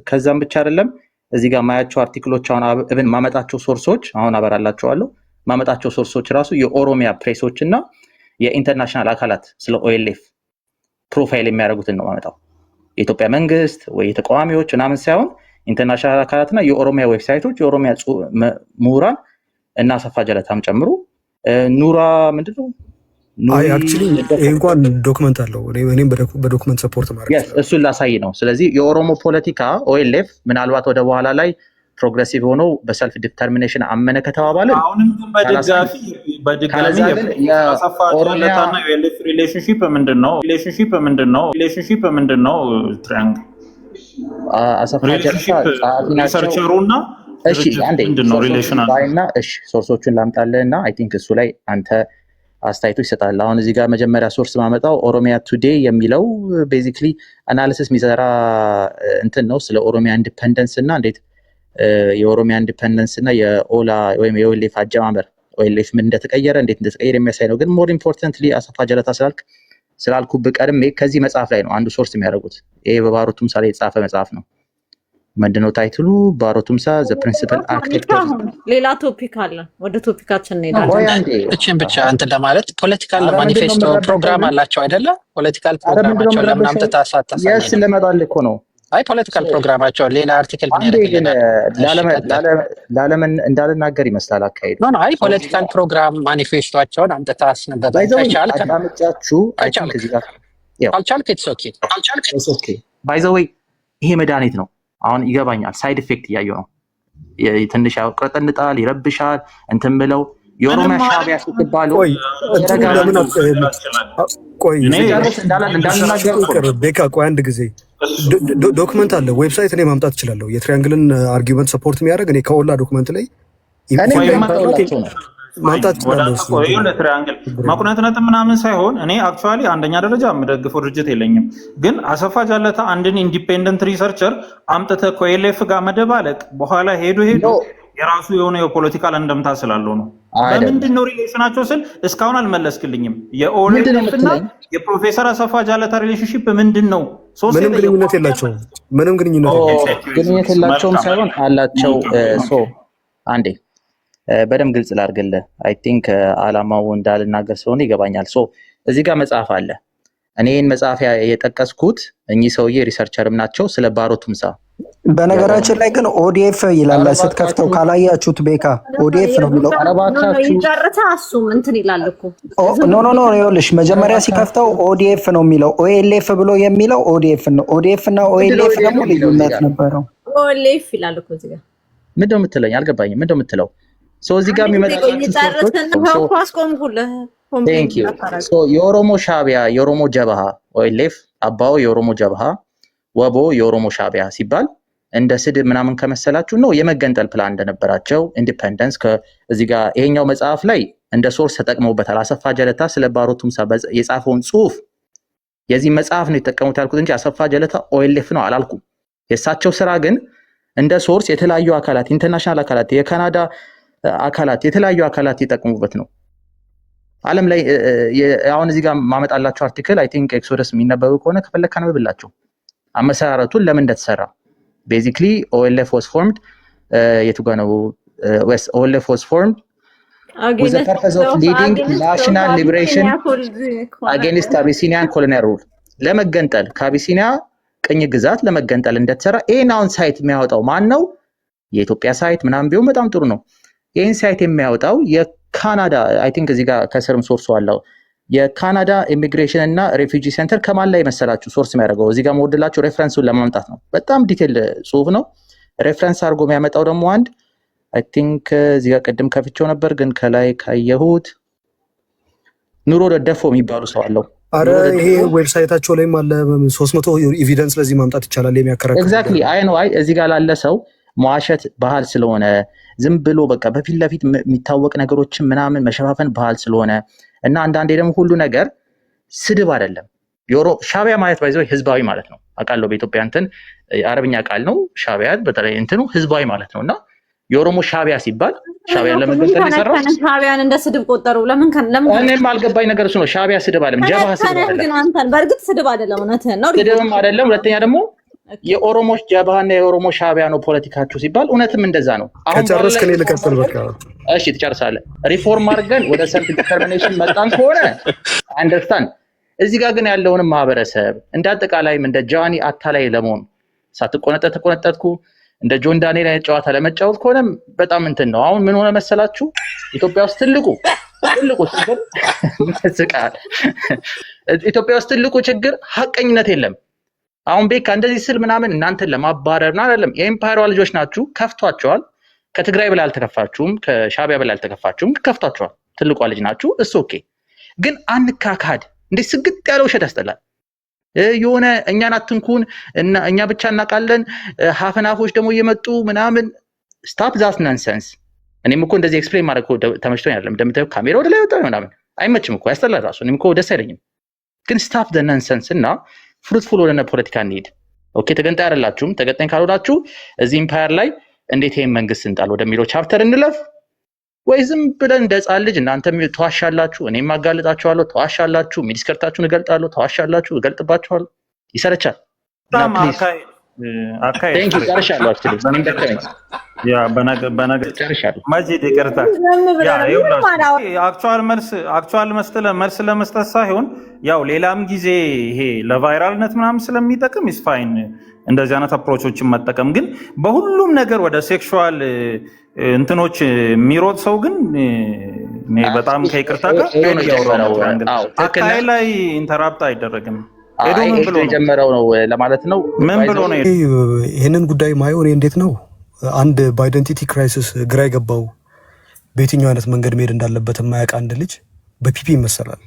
ከዛም ብቻ አይደለም እዚህ ጋር ማያቸው አርቲክሎች አሁን እብን ማመጣቸው ሶርሶች አሁን አበራላችኋለሁ ማመጣቸው ሶርሶች ራሱ የኦሮሚያ ፕሬሶች እና የኢንተርናሽናል አካላት ስለ ኦኤልኤፍ ፕሮፋይል የሚያደርጉትን ነው ማመጣው የኢትዮጵያ መንግስት ወይ የተቃዋሚዎች ምናምን ሳይሆን ኢንተርናሽናል አካላትና የኦሮሚያ ዌብሳይቶች የኦሮሚያ ምሁራን እና አሰፋ ጀለታም ጨምሮ ኑራ ምንድነው አይ አክቹሊ ይሄ እንኳን ዶክመንት አለው። እኔም በዶክመንት ሰፖርት ማድረግ እሱን ላሳይ ነው። ስለዚህ የኦሮሞ ፖለቲካ ኦኤልኤፍ ምናልባት ወደ በኋላ ላይ ፕሮግሬሲቭ ሆኖ በሰልፍ ዲተርሚኔሽን አመነ ከተባባልን አሁንም ግን በድጋሚ የአሰፋ ጃለታና የኦኤልኤፍ ሪሌሽንሺፕ ምንድነው? ትራያንግል አሰፋ ጃለታ ሪሰርቸሩና እሺ አንዴ ምንድነው ሪሌሽን አለና እሺ ሶርሶቹን ላምጣልህና አይ ቲንክ እሱ ላይ አንተ አስተያየቶች ይሰጣል። አሁን እዚህ ጋር መጀመሪያ ሶርስ ማመጣው ኦሮሚያ ቱዴይ የሚለው ቤዚክሊ አናሊሲስ የሚሰራ እንትን ነው ስለ ኦሮሚያ ኢንዲፔንደንስ እና እንዴት የኦሮሚያ ኢንዲፔንደንስ እና የኦላ ወይም የኦኤልኤፍ አጀማመር ኦኤልኤፍ ምን እንደተቀየረ የሚያሳይ ነው። ግን ሞር ኢምፖርታንትሊ አሰፋ ጃለታ ስላልኩብ ቀድሜ ከዚህ መጽሐፍ ላይ ነው አንዱ ሶርስ የሚያደርጉት። ይሄ በባሮ ቱምሳ ላይ የተጻፈ መጽሐፍ ነው። ምንድነው ታይትሉ? ባሮ ቱምሳ ዘ ፕሪንሲፕል አርኪቴክቸር። ሌላ ቶፒክ አለ፣ ወደ ቶፒካችን እንሄዳለን። እቺን ብቻ እንትን ለማለት ፖለቲካል ማኒፌስቶ ፕሮግራም አላቸው አይደለ? ፖለቲካል ፕሮግራማቸው ለምን አምጥታ አሳታሳ ያስ ለማዳል እኮ ነው። አይ ፖለቲካል ፕሮግራማቸው ሌላ አርቲክል ምን ያደርግልናል? ለዓለምን እንዳልናገር ይመስላል አካሄዱ። ኖ አይ ፖለቲካል ፕሮግራም ማኒፌስቶአቸውን አምጥታ አስነበበ። ከቻልክ አዳምጫችሁ ካልቻልክ ኢትስ ኦኬ ባይ ዘ ዌይ ይሄ መድኃኒት ነው። አሁን ይገባኛል። ሳይድ ኢፌክት እያየሁ ነው። ትንሽ ያውቀጠንጣል፣ ይረብሻል። እንትን ብለው የኦሮሚያ ሻዕቢያ ስትባሉ ቤካ ቆይ አንድ ጊዜ ዶክመንት አለ ዌብሳይት እኔ ማምጣት እችላለሁ። የትሪያንግልን አርጊመንት ሰፖርት የሚያደርግ እኔ ከወላ ዶክመንት ላይ ማምጣት እችላለሁ። ለትሪያንግል መቁነጥነጥ ምናምን ሳይሆን እኔ አክቹዋሊ አንደኛ ደረጃ የምደግፈው ድርጅት የለኝም። ግን አሰፋ ጃለታ አንድን ኢንዲፔንደንት ሪሰርቸር አምጥተህ ከኦኤልኤፍ ጋር መደባለቅ በኋላ ሄዶ የራሱ የሆነ የፖለቲካል እንደምታ ስላለው ነው። በምንድን ነው ሪሌሽናቸው ስል እስካሁን አልመለስክልኝም። የኦኤልኤፍ እና የፕሮፌሰር አሰፋ ጃለታ ሪሌሽንሺፕ ምንድን ነው? ምንም ግንኙነት የላቸውም። ምንም ግንኙነት የላቸውም ሳይሆን አላቸው። አንዴ በደንብ ግልጽ ላድርግልህ። አይ ቲንክ አላማው እንዳልናገር ስለሆነ ይገባኛል። እዚህ ጋር መጽሐፍ አለ። እኔ ይህን መጽሐፍ የጠቀስኩት እኚህ ሰውዬ ሪሰርቸርም ናቸው ስለ ባሮ ቱምሳ። በነገራችን ላይ ግን ኦዲኤፍ ይላል ስትከፍተው፣ ካላያችሁት ቤካ ኦዲኤፍ ነው የሚለው። ይጨርታ እሱም እንትን ይላል እኮ ኖ ይኸውልሽ መጀመሪያ ሲከፍተው ኦዲኤፍ ነው የሚለው። ኦኤልኤፍ ብሎ የሚለው ኦዲኤፍ ነው። ኦዲኤፍ እና ኦኤልኤፍ ደግሞ ልዩነት ነበረው። ኦኤልኤፍ ይላል እኮ እዚህ ጋር። ምንድነው የምትለኝ? አልገባኝም። ምንድነው የምትለው? እዚህ ጋር የኦሮሞ ሻዕቢያ፣ የኦሮሞ ጀብሃ ኦኤልኤፍ፣ አባው የኦሮሞ ጀብሃ፣ ወቦ የኦሮሞ ሻዕቢያ ሲባል እንደ ስድብ ምናምን ከመሰላችሁ ነው የመገንጠል ፕላን እንደነበራቸው ኢንዲፔንደንስ። እዚህ ጋር ይሄኛው መጽሐፍ ላይ እንደ ሶርስ ተጠቅመውበታል። አሰፋ ጃለታ ስለ ባሮ ቱምሳ የጻፈውን ጽሁፍ የዚህ መጽሐፍ ነው የተጠቀሙት ያልኩት እንጂ አሰፋ ጃለታ ኦኤልኤፍ ነው አላልኩም። የእሳቸው ስራ ግን እንደ ሶርስ የተለያዩ አካላት፣ ኢንተርናሽናል አካላት፣ የካናዳ አካላት፣ የተለያዩ አካላት የጠቀሙበት ነው። ዓለም ላይ አሁን እዚህ ጋር ማመጣላቸው አርቲክል አይ ቲንክ ኤክሶደስ የሚነበቡ ከሆነ ከፈለክ አነብብላችሁ አመሰራረቱን ለምን እንደተሰራ። ቤዚክሊ ኦኤልኤፍ was formed የቱ ጋር ነው? ኦኤልኤፍ was formed with the purpose of leading national liberation against Abyssinian colonial rule። ለመገንጠል ከአቢሲኒያ ቅኝ ግዛት ለመገንጠል እንደተሰራ ይሄን አሁን ሳይት የሚያወጣው ማን ነው? የኢትዮጵያ ሳይት ምናምን ቢሆን በጣም ጥሩ ነው። ይሄን ሳይት የሚያወጣው የካናዳ አይ ቲንክ እዚህ ጋር ከስርም ሶርስ አለው። የካናዳ ኢሚግሬሽን እና ሬፊጂ ሴንተር ከማን ላይ መሰላችሁ ሶርስ የሚያደርገው? እዚህ ጋር መወደላችሁ ሬፈረንሱን ለማምጣት ነው። በጣም ዲቴል ጽሁፍ ነው። ሬፈረንስ አድርጎ የሚያመጣው ደግሞ አንድ አይ ቲንክ እዚህ ጋር ቅድም ከፍቼው ነበር ግን ከላይ ካየሁት ኑሮ ደደፎ የሚባሉ ሰው አለው። አረ ይሄ ዌብሳይታቸው ላይም አለ 300 ኤቪደንስ ለዚህ ማምጣት ይቻላል የሚያከራክር። ኤግዛክትሊ አይ ነው። አይ እዚህ ጋር ላለ ሰው መዋሸት ባህል ስለሆነ ዝም ብሎ በቃ በፊት ለፊት የሚታወቅ ነገሮችን ምናምን መሸፋፈን ባህል ስለሆነ እና አንዳንዴ ደግሞ ሁሉ ነገር ስድብ አይደለም። ሻዕቢያ ማለት ባይዘው ህዝባዊ ማለት ነው። አውቃለሁ በኢትዮጵያ እንትን አረብኛ ቃል ነው ሻዕቢያ፣ በተለይ እንትኑ ህዝባዊ ማለት ነውና የኦሮሞ ሻዕቢያ ሲባል ሻዕቢያን ለመገንጠል የሰራው ሻዕቢያን እንደ ስድብ ቆጠሩ። ለምን እኔም አልገባኝ ነገር እሱ ነው። ሻዕቢያ ስድብ አይደለም፣ ጀብሃ ስድብ አይደለም። ግን አንተን በእርግጥ ስድብ አይደለም፣ እውነትህን ነው። ስድብም አይደለም። ሁለተኛ ደግሞ የኦሮሞ ጀብሃና የኦሮሞ ሻዕቢያ ነው ፖለቲካችሁ ሲባል እውነትም እንደዛ ነው። አሁን ከጨረስክ እኔ ልቀጥል በቃ። እሺ ትጨርሳለህ። ሪፎርም አድርገን ወደ ሰልፍ ዲተርሚኔሽን መጣን ከሆነ አንደርስታንድ። እዚህ ጋር ግን ያለውንም ማህበረሰብ እንደ አጠቃላይም እንደ ጃኒ አታላይ ለመሆን ሳትቆነጠጥ ተቆነጠጥኩ እንደ ጆን ዳንኤል አይነት ጨዋታ ለመጫወት ከሆነ በጣም እንትን ነው። አሁን ምን ሆነ መሰላችሁ? ኢትዮጵያ ውስጥ ትልቁ ትልቁ ችግር መስቃል ኢትዮጵያ ውስጥ ትልቁ ችግር ሐቀኝነት የለም። አሁን ቤካ እንደዚህ ስል ምናምን እናንተን ለማባረር ምናምን አይደለም። የኤምፓየሯ ልጆች ናችሁ፣ ከፍቷቸዋል። ከትግራይ በላይ አልተከፋችሁም፣ ከሻቢያ በላይ አልተከፋችሁም፣ ከፍቷቸዋል። ትልቋ ልጅ ናችሁ፣ እሱ ኦኬ። ግን አንካካድ እንዴ ስግጥ ያለ ውሸት ያስጠላል። የሆነ እኛን አትንኩን እና እኛ ብቻ እናውቃለን፣ ሀፈናፎች ደግሞ እየመጡ ምናምን ስታፕ ዛት ናንሰንስ። እኔም እኮ እንደዚህ ኤክስፕሌን ማድረግ ተመችቶኝ አይደለም። እንደምታየው ካሜራ ወደ ላይ ወጣ ምናምን አይመችም እኮ ያስጠላል ራሱ። እኔም እኮ ደስ አይለኝም። ግን ስታፕ ዘ ናንሰንስ እና ፍሩትፉል ወደነ ፖለቲካ እንሂድ። ኦኬ ተገንጣይ አይደላችሁም። ተገንጣይ ካልሆናችሁ እዚህ ኢምፓየር ላይ እንዴት ይሄን መንግስት እንጣል ወደሚለው ቻፕተር እንለፍ፣ ወይ ዝም ብለን እንደ ሕፃን ልጅ እናንተም ተዋሻላችሁ፣ እኔም አጋልጣችኋለሁ፣ ተዋሻላችሁ፣ ሚዲስከርታችሁን እገልጣለሁ፣ ተዋሻላችሁ፣ እገልጥባችኋለሁ። ይሰለቻል። ጨርሻለሁ። መጂድ ይቅርታ፣ አክቹዋል መልስ ለመስጠት ሳይሆን ያው ሌላም ጊዜ ይሄ ለቫይራልነት ምናምን ስለሚጠቅም ኢስፋይን እንደዚህ አይነት አፕሮቾችን መጠቀም። ግን በሁሉም ነገር ወደ ሴክሹዋል እንትኖች የሚሮጥ ሰው ግን በጣም ከይቅርታ ጋር አካይ ላይ ኢንተራፕት አይደረግም። ሄዶ ምን ብሎ የጀመረው ነው ለማለት ነው። ምን ብሎ ነው ይሄንን ጉዳይ ማየው? እኔ እንዴት ነው አንድ በአይደንቲቲ ክራይሲስ ግራ የገባው በየትኛው አይነት መንገድ መሄድ እንዳለበት የማያውቅ አንድ ልጅ በፒፒ ይመሰላል።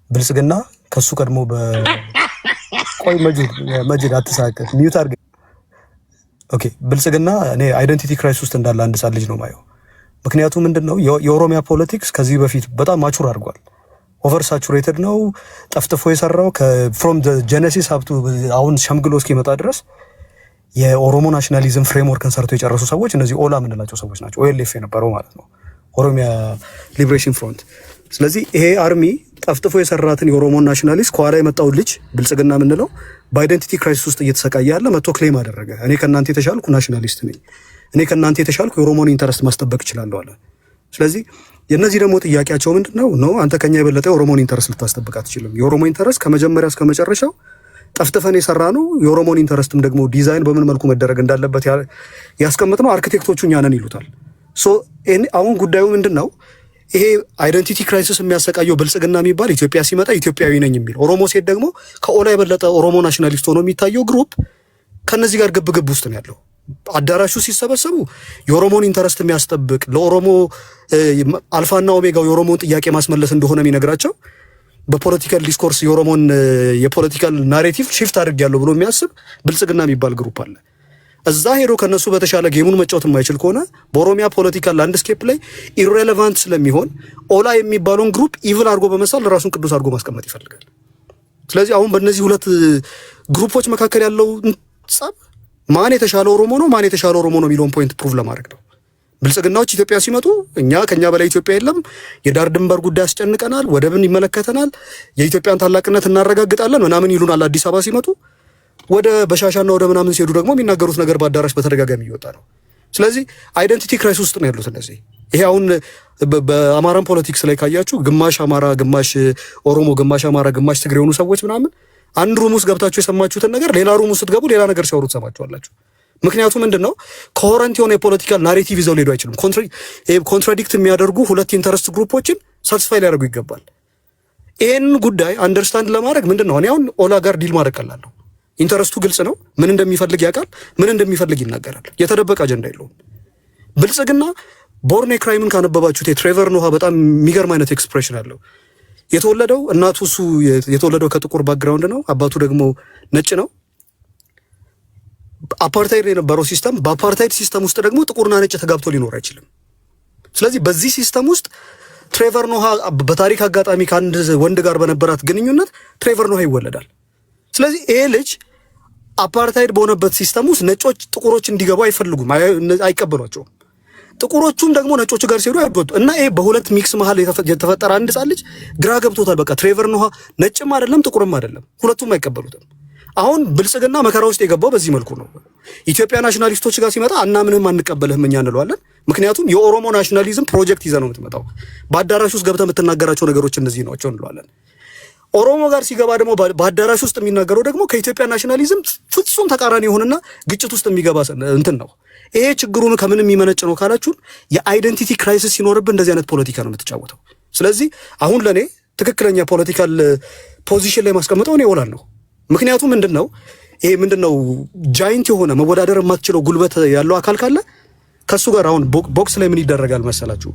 ብልጽግና ከሱ ቀድሞ ቆይ መጂድ አትሳቀ ሚዩት አድርገ። ኦኬ ብልጽግና እኔ አይደንቲቲ ክራይሲስ ውስጥ እንዳለ አንድ ልጅ ነው ማየው። ምክንያቱም ምንድነው የኦሮሚያ ፖለቲክስ ከዚህ በፊት በጣም ማቹር አድርጓል። ኦቨር ሳቹሬትድ ነው። ጠፍጥፎ የሰራው ፍሮም ጀነሲስ ሀብቱ አሁን ሸምግሎ እስኪመጣ ድረስ የኦሮሞ ናሽናሊዝም ፍሬምወርክን ሰርቶ የጨረሱ ሰዎች እነዚህ ኦላ የምንላቸው ሰዎች ናቸው። ኦኤልኤፍ የነበረው ማለት ነው፣ ኦሮሚያ ሊብሬሽን ፍሮንት። ስለዚህ ይሄ አርሚ ጠፍጥፎ የሰራትን የኦሮሞን ናሽናሊስት ከኋላ የመጣው ልጅ ብልጽግና የምንለው በአይደንቲቲ ክራይሲስ ውስጥ እየተሰቃየ ያለ መጥቶ ክሌም አደረገ። እኔ ከእናንተ የተሻልኩ ናሽናሊስት ነኝ፣ እኔ ከእናንተ የተሻልኩ የኦሮሞን ኢንተረስት ማስጠበቅ እችላለሁ አለ። ስለዚህ የነዚህ ደግሞ ጥያቄያቸው ምንድነው? ነው አንተ ከኛ የበለጠ የኦሮሞን ኢንተረስት ልታስጠብቅ አትችልም። የኦሮሞ ኢንተረስት ከመጀመሪያ እስከ መጨረሻው ጠፍጥፈን የሰራ ነው። የኦሮሞን ኢንተረስትም ደግሞ ዲዛይን በምን መልኩ መደረግ እንዳለበት ያስቀምጥ ነው። አርኪቴክቶቹ እኛ ነን ይሉታል። አሁን ጉዳዩ ምንድነው? ይሄ አይደንቲቲ ክራይሲስ የሚያሰቃየው ብልጽግና የሚባል ኢትዮጵያ ሲመጣ ኢትዮጵያዊ ነኝ የሚል ኦሮሞ ሴት ደግሞ ከኦላ የበለጠ ኦሮሞ ናሽናሊስት ሆኖ የሚታየው ግሩፕ ከነዚህ ጋር ግብግብ ውስጥ ነው ያለው። አዳራሹ ሲሰበሰቡ የኦሮሞን ኢንተረስት የሚያስጠብቅ ለኦሮሞ አልፋና ኦሜጋው የኦሮሞን ጥያቄ ማስመለስ እንደሆነ የሚነግራቸው በፖለቲካል ዲስኮርስ የኦሮሞን የፖለቲካል ናሬቲቭ ሽፍት አድርጌያለሁ ብሎ የሚያስብ ብልጽግና የሚባል ግሩፕ አለ። እዛ ሄዶ ከነሱ በተሻለ ጌሙን መጫወት የማይችል ከሆነ በኦሮሚያ ፖለቲካል ላንድስኬፕ ላይ ኢሬሌቫንት ስለሚሆን ኦላ የሚባለውን ግሩፕ ኢቭል አድርጎ በመሳል ራሱን ቅዱስ አድርጎ ማስቀመጥ ይፈልጋል። ስለዚህ አሁን በእነዚህ ሁለት ግሩፖች መካከል ያለው ጸብ ማን የተሻለ ኦሮሞ ነው ማን የተሻለ ኦሮሞ ነው የሚለውን ፖይንት ፕሩቭ ለማድረግ ነው። ብልጽግናዎች ኢትዮጵያ ሲመጡ ከኛ በላይ ኢትዮጵያ የለም፣ የዳር ድንበር ጉዳይ ያስጨንቀናል፣ ወደብን ይመለከተናል፣ የኢትዮጵያን ታላቅነት እናረጋግጣለን ምናምን ይሉናል። አዲስ አበባ ሲመጡ ወደ በሻሻና ወደ ምናምን ሲሄዱ ደግሞ የሚናገሩት ነገር በአዳራሽ በተደጋጋሚ እየወጣ ነው። ስለዚህ አይደንቲቲ ክራይሲስ ውስጥ ነው ያሉት እነዚህ። ይሄ አሁን በአማራን ፖለቲክስ ላይ ካያችሁ ግማሽ አማራ ግማሽ ኦሮሞ ግማሽ አማራ ግማሽ ትግሬ የሆኑ ሰዎች ምናምን አንድ ሩም ውስጥ ገብታችሁ የሰማችሁትን ነገር ሌላ ሩም ውስጥ ስትገቡ ሌላ ነገር ሲያወሩ ትሰማችኋላችሁ። ምክንያቱም ምንድነው ኮሄረንት የሆነ የፖለቲካል ናሬቲቭ ይዘው ሊሄዱ አይችሉም። ኮንትራዲክት የሚያደርጉ ሁለት ኢንተረስት ግሩፖችን ሳቲስፋይ ሊያደርጉ ይገባል። ይሄን ጉዳይ አንደርስታንድ ለማድረግ ምንድነው እኔ አሁን ኦላ ጋር ዲል ማድረግ ቀላል ነው። ኢንተረስቱ ግልጽ ነው። ምን እንደሚፈልግ ያውቃል፣ ምን እንደሚፈልግ ይናገራል። የተደበቀ አጀንዳ የለውም። ብልጽግና ቦርን ክራይምን ካነበባችሁት የትሬቨር ኖሃ በጣም የሚገርም አይነት ኤክስፕሬሽን አለው። የተወለደው እናቱ እሱ የተወለደው ከጥቁር ባክግራውንድ ነው፣ አባቱ ደግሞ ነጭ ነው። አፓርታይድ የነበረው ሲስተም፣ በአፓርታይድ ሲስተም ውስጥ ደግሞ ጥቁርና ነጭ ተጋብቶ ሊኖር አይችልም። ስለዚህ በዚህ ሲስተም ውስጥ ትሬቨር ኖሃ በታሪክ አጋጣሚ ከአንድ ወንድ ጋር በነበራት ግንኙነት ትሬቨር ኖሃ ይወለዳል። ስለዚህ ይሄ ልጅ አፓርታይድ በሆነበት ሲስተም ውስጥ ነጮች ጥቁሮች እንዲገቡ አይፈልጉም፣ አይቀበሏቸውም። ጥቁሮቹም ደግሞ ነጮቹ ጋር ሲሄዱ አይወጡ እና ይሄ በሁለት ሚክስ መሀል የተፈጠረ አንድ ሕፃን ልጅ ግራ ገብቶታል። በቃ ትሬቨር ኖሃ ነጭም አይደለም ጥቁርም አይደለም፣ ሁለቱም አይቀበሉትም። አሁን ብልጽግና መከራ ውስጥ የገባው በዚህ መልኩ ነው። ኢትዮጵያ ናሽናሊስቶች ጋር ሲመጣ ምንም አንቀበልህም እኛ እንለዋለን። ምክንያቱም የኦሮሞ ናሽናሊዝም ፕሮጀክት ይዘህ ነው የምትመጣው፣ በአዳራሽ ውስጥ ገብተህ የምትናገራቸው ነገሮች እነዚህ ናቸው እንለዋለን። ኦሮሞ ጋር ሲገባ ደግሞ በአዳራሽ ውስጥ የሚናገረው ደግሞ ከኢትዮጵያ ናሽናሊዝም ፍጹም ተቃራኒ የሆነና ግጭት ውስጥ የሚገባ እንትን ነው። ይሄ ችግሩን ከምን የሚመነጭ ነው ካላችሁን፣ የአይደንቲቲ ክራይሲስ ሲኖርብህ እንደዚህ አይነት ፖለቲካ ነው የምትጫወተው። ስለዚህ አሁን ለኔ ትክክለኛ ፖለቲካል ፖዚሽን ላይ ማስቀምጠው እኔ ኦላን ነው። ምክንያቱም ምንድነው ይሄ ምንድነው ጃይንት የሆነ መወዳደር የማትችለው ጉልበት ያለው አካል ካለ ከሱ ጋር አሁን ቦክስ ላይ ምን ይደረጋል መሰላችሁ?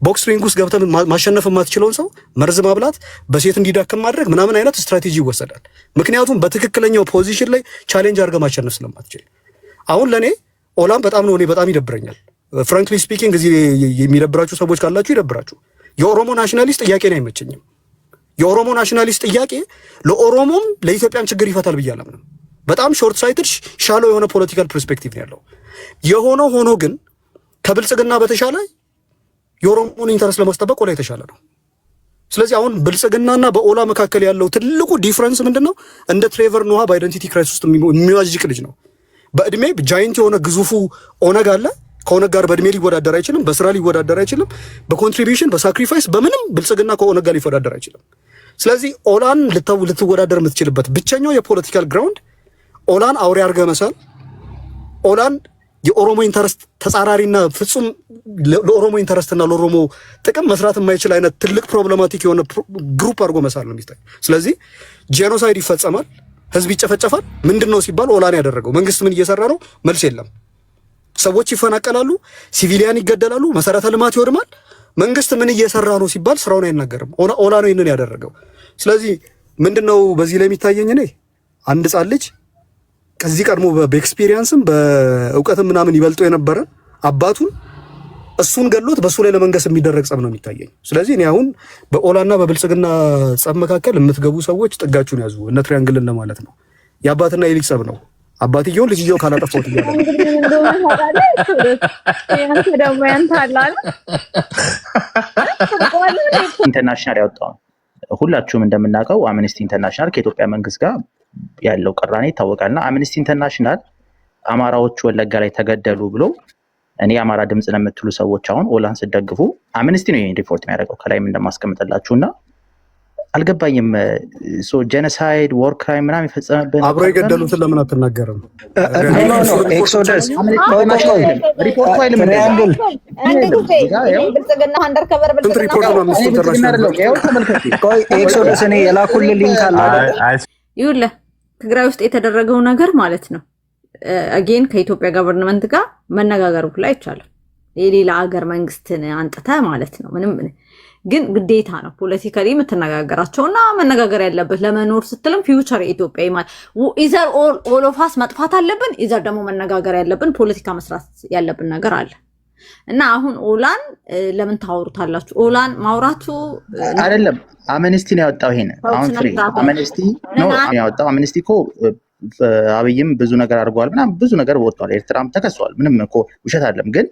ቦክስ ሪንግ ውስጥ ገብተህ ማሸነፍ የማትችለውን ሰው መርዝ ማብላት፣ በሴት እንዲዳከም ማድረግ ምናምን አይነት ስትራቴጂ ይወሰዳል። ምክንያቱም በትክክለኛው ፖዚሽን ላይ ቻሌንጅ አድርገህ ማሸነፍ ስለማትችል። አሁን ለኔ ኦላም በጣም ነው እኔ በጣም ይደብረኛል። ፍራንክሊ ስፒኪንግ እዚህ የሚደብራችሁ ሰዎች ካላችሁ ይደብራችሁ። የኦሮሞ ናሽናሊስት ጥያቄ ነው አይመቸኝም። የኦሮሞ ናሽናሊስት ጥያቄ ለኦሮሞም ለኢትዮጵያም ችግር ይፈታል ብዬ አላምንም። በጣም ሾርት ሳይትድ ሻሎ የሆነ ፖለቲካል ፐርስፔክቲቭ ነው ያለው። የሆነ ሆኖ ግን ከብልጽግና በተሻለ የኦሮሞን ኢንተረስት ለማስጠበቅ ኦላ የተሻለ ነው። ስለዚህ አሁን ብልጽግናና በኦላ መካከል ያለው ትልቁ ዲፍረንስ ምንድነው? እንደ ትሬቨር ኖሃ በአይደንቲቲ ክራይሲስ ውስጥ የሚዋዥቅ ልጅ ነው። በእድሜ ጃይንት የሆነ ግዙፉ ኦነግ አለ። ከኦነግ ጋር በእድሜ ሊወዳደር አይችልም፣ በስራ ሊወዳደር አይችልም፣ በኮንትሪቢዩሽን በሳክሪፋይስ በምንም ብልጽግና ከኦነግ ጋር ሊወዳደር አይችልም። ስለዚህ ኦላን ልትወዳደር የምትችልበት ብቸኛው የፖለቲካል ግራውንድ ኦላን አውሬ አድርገህ መሳል፣ ኦላን የኦሮሞ ኢንተረስት ተጻራሪና ፍጹም ለኦሮሞ ኢንተረስትና ለኦሮሞ ጥቅም መስራት የማይችል አይነት ትልቅ ፕሮብሌማቲክ የሆነ ግሩፕ አድርጎ መሳል ነው የሚታይ። ስለዚህ ጄኖሳይድ ይፈጸማል፣ ህዝብ ይጨፈጨፋል። ምንድነው ሲባል ኦላን ያደረገው መንግስት ምን እየሰራ ነው? መልስ የለም። ሰዎች ይፈናቀላሉ፣ ሲቪሊያን ይገደላሉ፣ መሰረተ ልማት ይወድማል። መንግስት ምን እየሰራ ነው ሲባል ስራውን አይናገርም። ኦላ ነው ይሄንን ያደረገው። ስለዚህ ምንድነው በዚህ ላይ የሚታየኝ እኔ አንድ ህጻን ልጅ ከዚህ ቀድሞ በኤክስፒሪየንስም በእውቀትም ምናምን ይበልጦ የነበረ አባቱን እሱን ገሎት በሱ ላይ ለመንገስ የሚደረግ ጸብ ነው የሚታየኝ። ስለዚህ እኔ አሁን በኦላና በብልጽግና ጸብ መካከል የምትገቡ ሰዎች ጥጋችሁን ያዙ። እነ ትሪያንግልን ለማለት ነው። የአባትና የልጅ ጸብ ነው። አባትየውን ልጅየው ካላጠፋው ትያለህ። ኢንተርናሽናል ያወጣው ሁላችሁም እንደምናውቀው አምነስቲ ኢንተርናሽናል ከኢትዮጵያ መንግስት ጋር ያለው ቅራኔ ይታወቃልና አምነስቲ ኢንተርናሽናል አማራዎቹ ወለጋ ላይ ተገደሉ ብሎ እኔ አማራ ድምጽ ነው የምትሉ ሰዎች አሁን ኦላን ስደግፉ አምነስቲ ነው ይሄን ሪፖርት የሚያደርገው ከላይም እንደማስቀምጥላችሁና አልገባኝም። ሶ ጄኖሳይድ ወር ክራይም ምናምን የፈጸመብን አብሮ የገደሉትን ለምን አትናገርም? ኤክሶደስ ሪፖርቱ አይልም ትሪያንግል ኤክሶደስ እኔ የላኩልህ ሊንክ አለ ይኸውልህ ትግራይ ውስጥ የተደረገው ነገር ማለት ነው። አጌን ከኢትዮጵያ ገቨርንመንት ጋር መነጋገር ሁሉ አይቻልም። የሌላ ሀገር መንግስትን አንጥተ ማለት ነው። ምንም ግን ግዴታ ነው ፖለቲካሊ የምትነጋገራቸውና መነጋገር ያለበት ለመኖር ስትልም ፊውቸር የኢትዮጵያ ማለት ኢዘር ኦል ኦፍ አስ መጥፋት አለብን፣ ኢዘር ደግሞ መነጋገር ያለብን ፖለቲካ መስራት ያለብን ነገር አለ እና አሁን ኦላን ለምን ታወሩታላችሁ? ኦላን ማውራቱ አይደለም አምነስቲ ነው ያወጣው። ይሄን አሁን ፍሪ አምነስቲ ነው ያወጣው። አምነስቲ እኮ አብይም ብዙ ነገር አድርጓል ምናምን ብዙ ነገር ወጥቷል። ኤርትራም ተከሷል። ምንም እኮ ውሸት አይደለም። ግን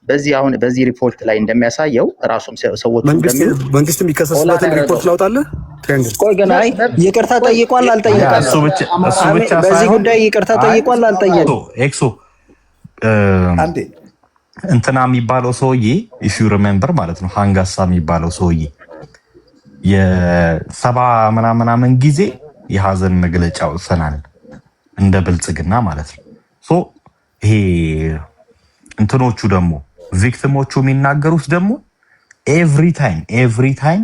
በዚህ አሁን በዚህ ሪፖርት ላይ እንደሚያሳየው ራሱም ሰዎች መንግስት የሚከሰስበትን ሪፖርት ላውጣለህ። ቆይ ገና ይቅርታ ጠይቋል አልጠየቀም? እሱ ብቻ በዚህ ጉዳይ ይቅርታ ጠይቋል አልጠየቀም? ኤክሶ እንትና የሚባለው ሰውዬ ኢፍ ዩ ሪሜምበር ማለት ነው ሃንጋሳ የሚባለው ሰውዬ የሰባ ምናምን ጊዜ የሀዘን መግለጫ ወሰናል እንደ ብልጽግና ማለት ነው። ሶ ይሄ እንትኖቹ ደግሞ ቪክቲሞቹ የሚናገሩት ደግሞ ኤቭሪ ታይም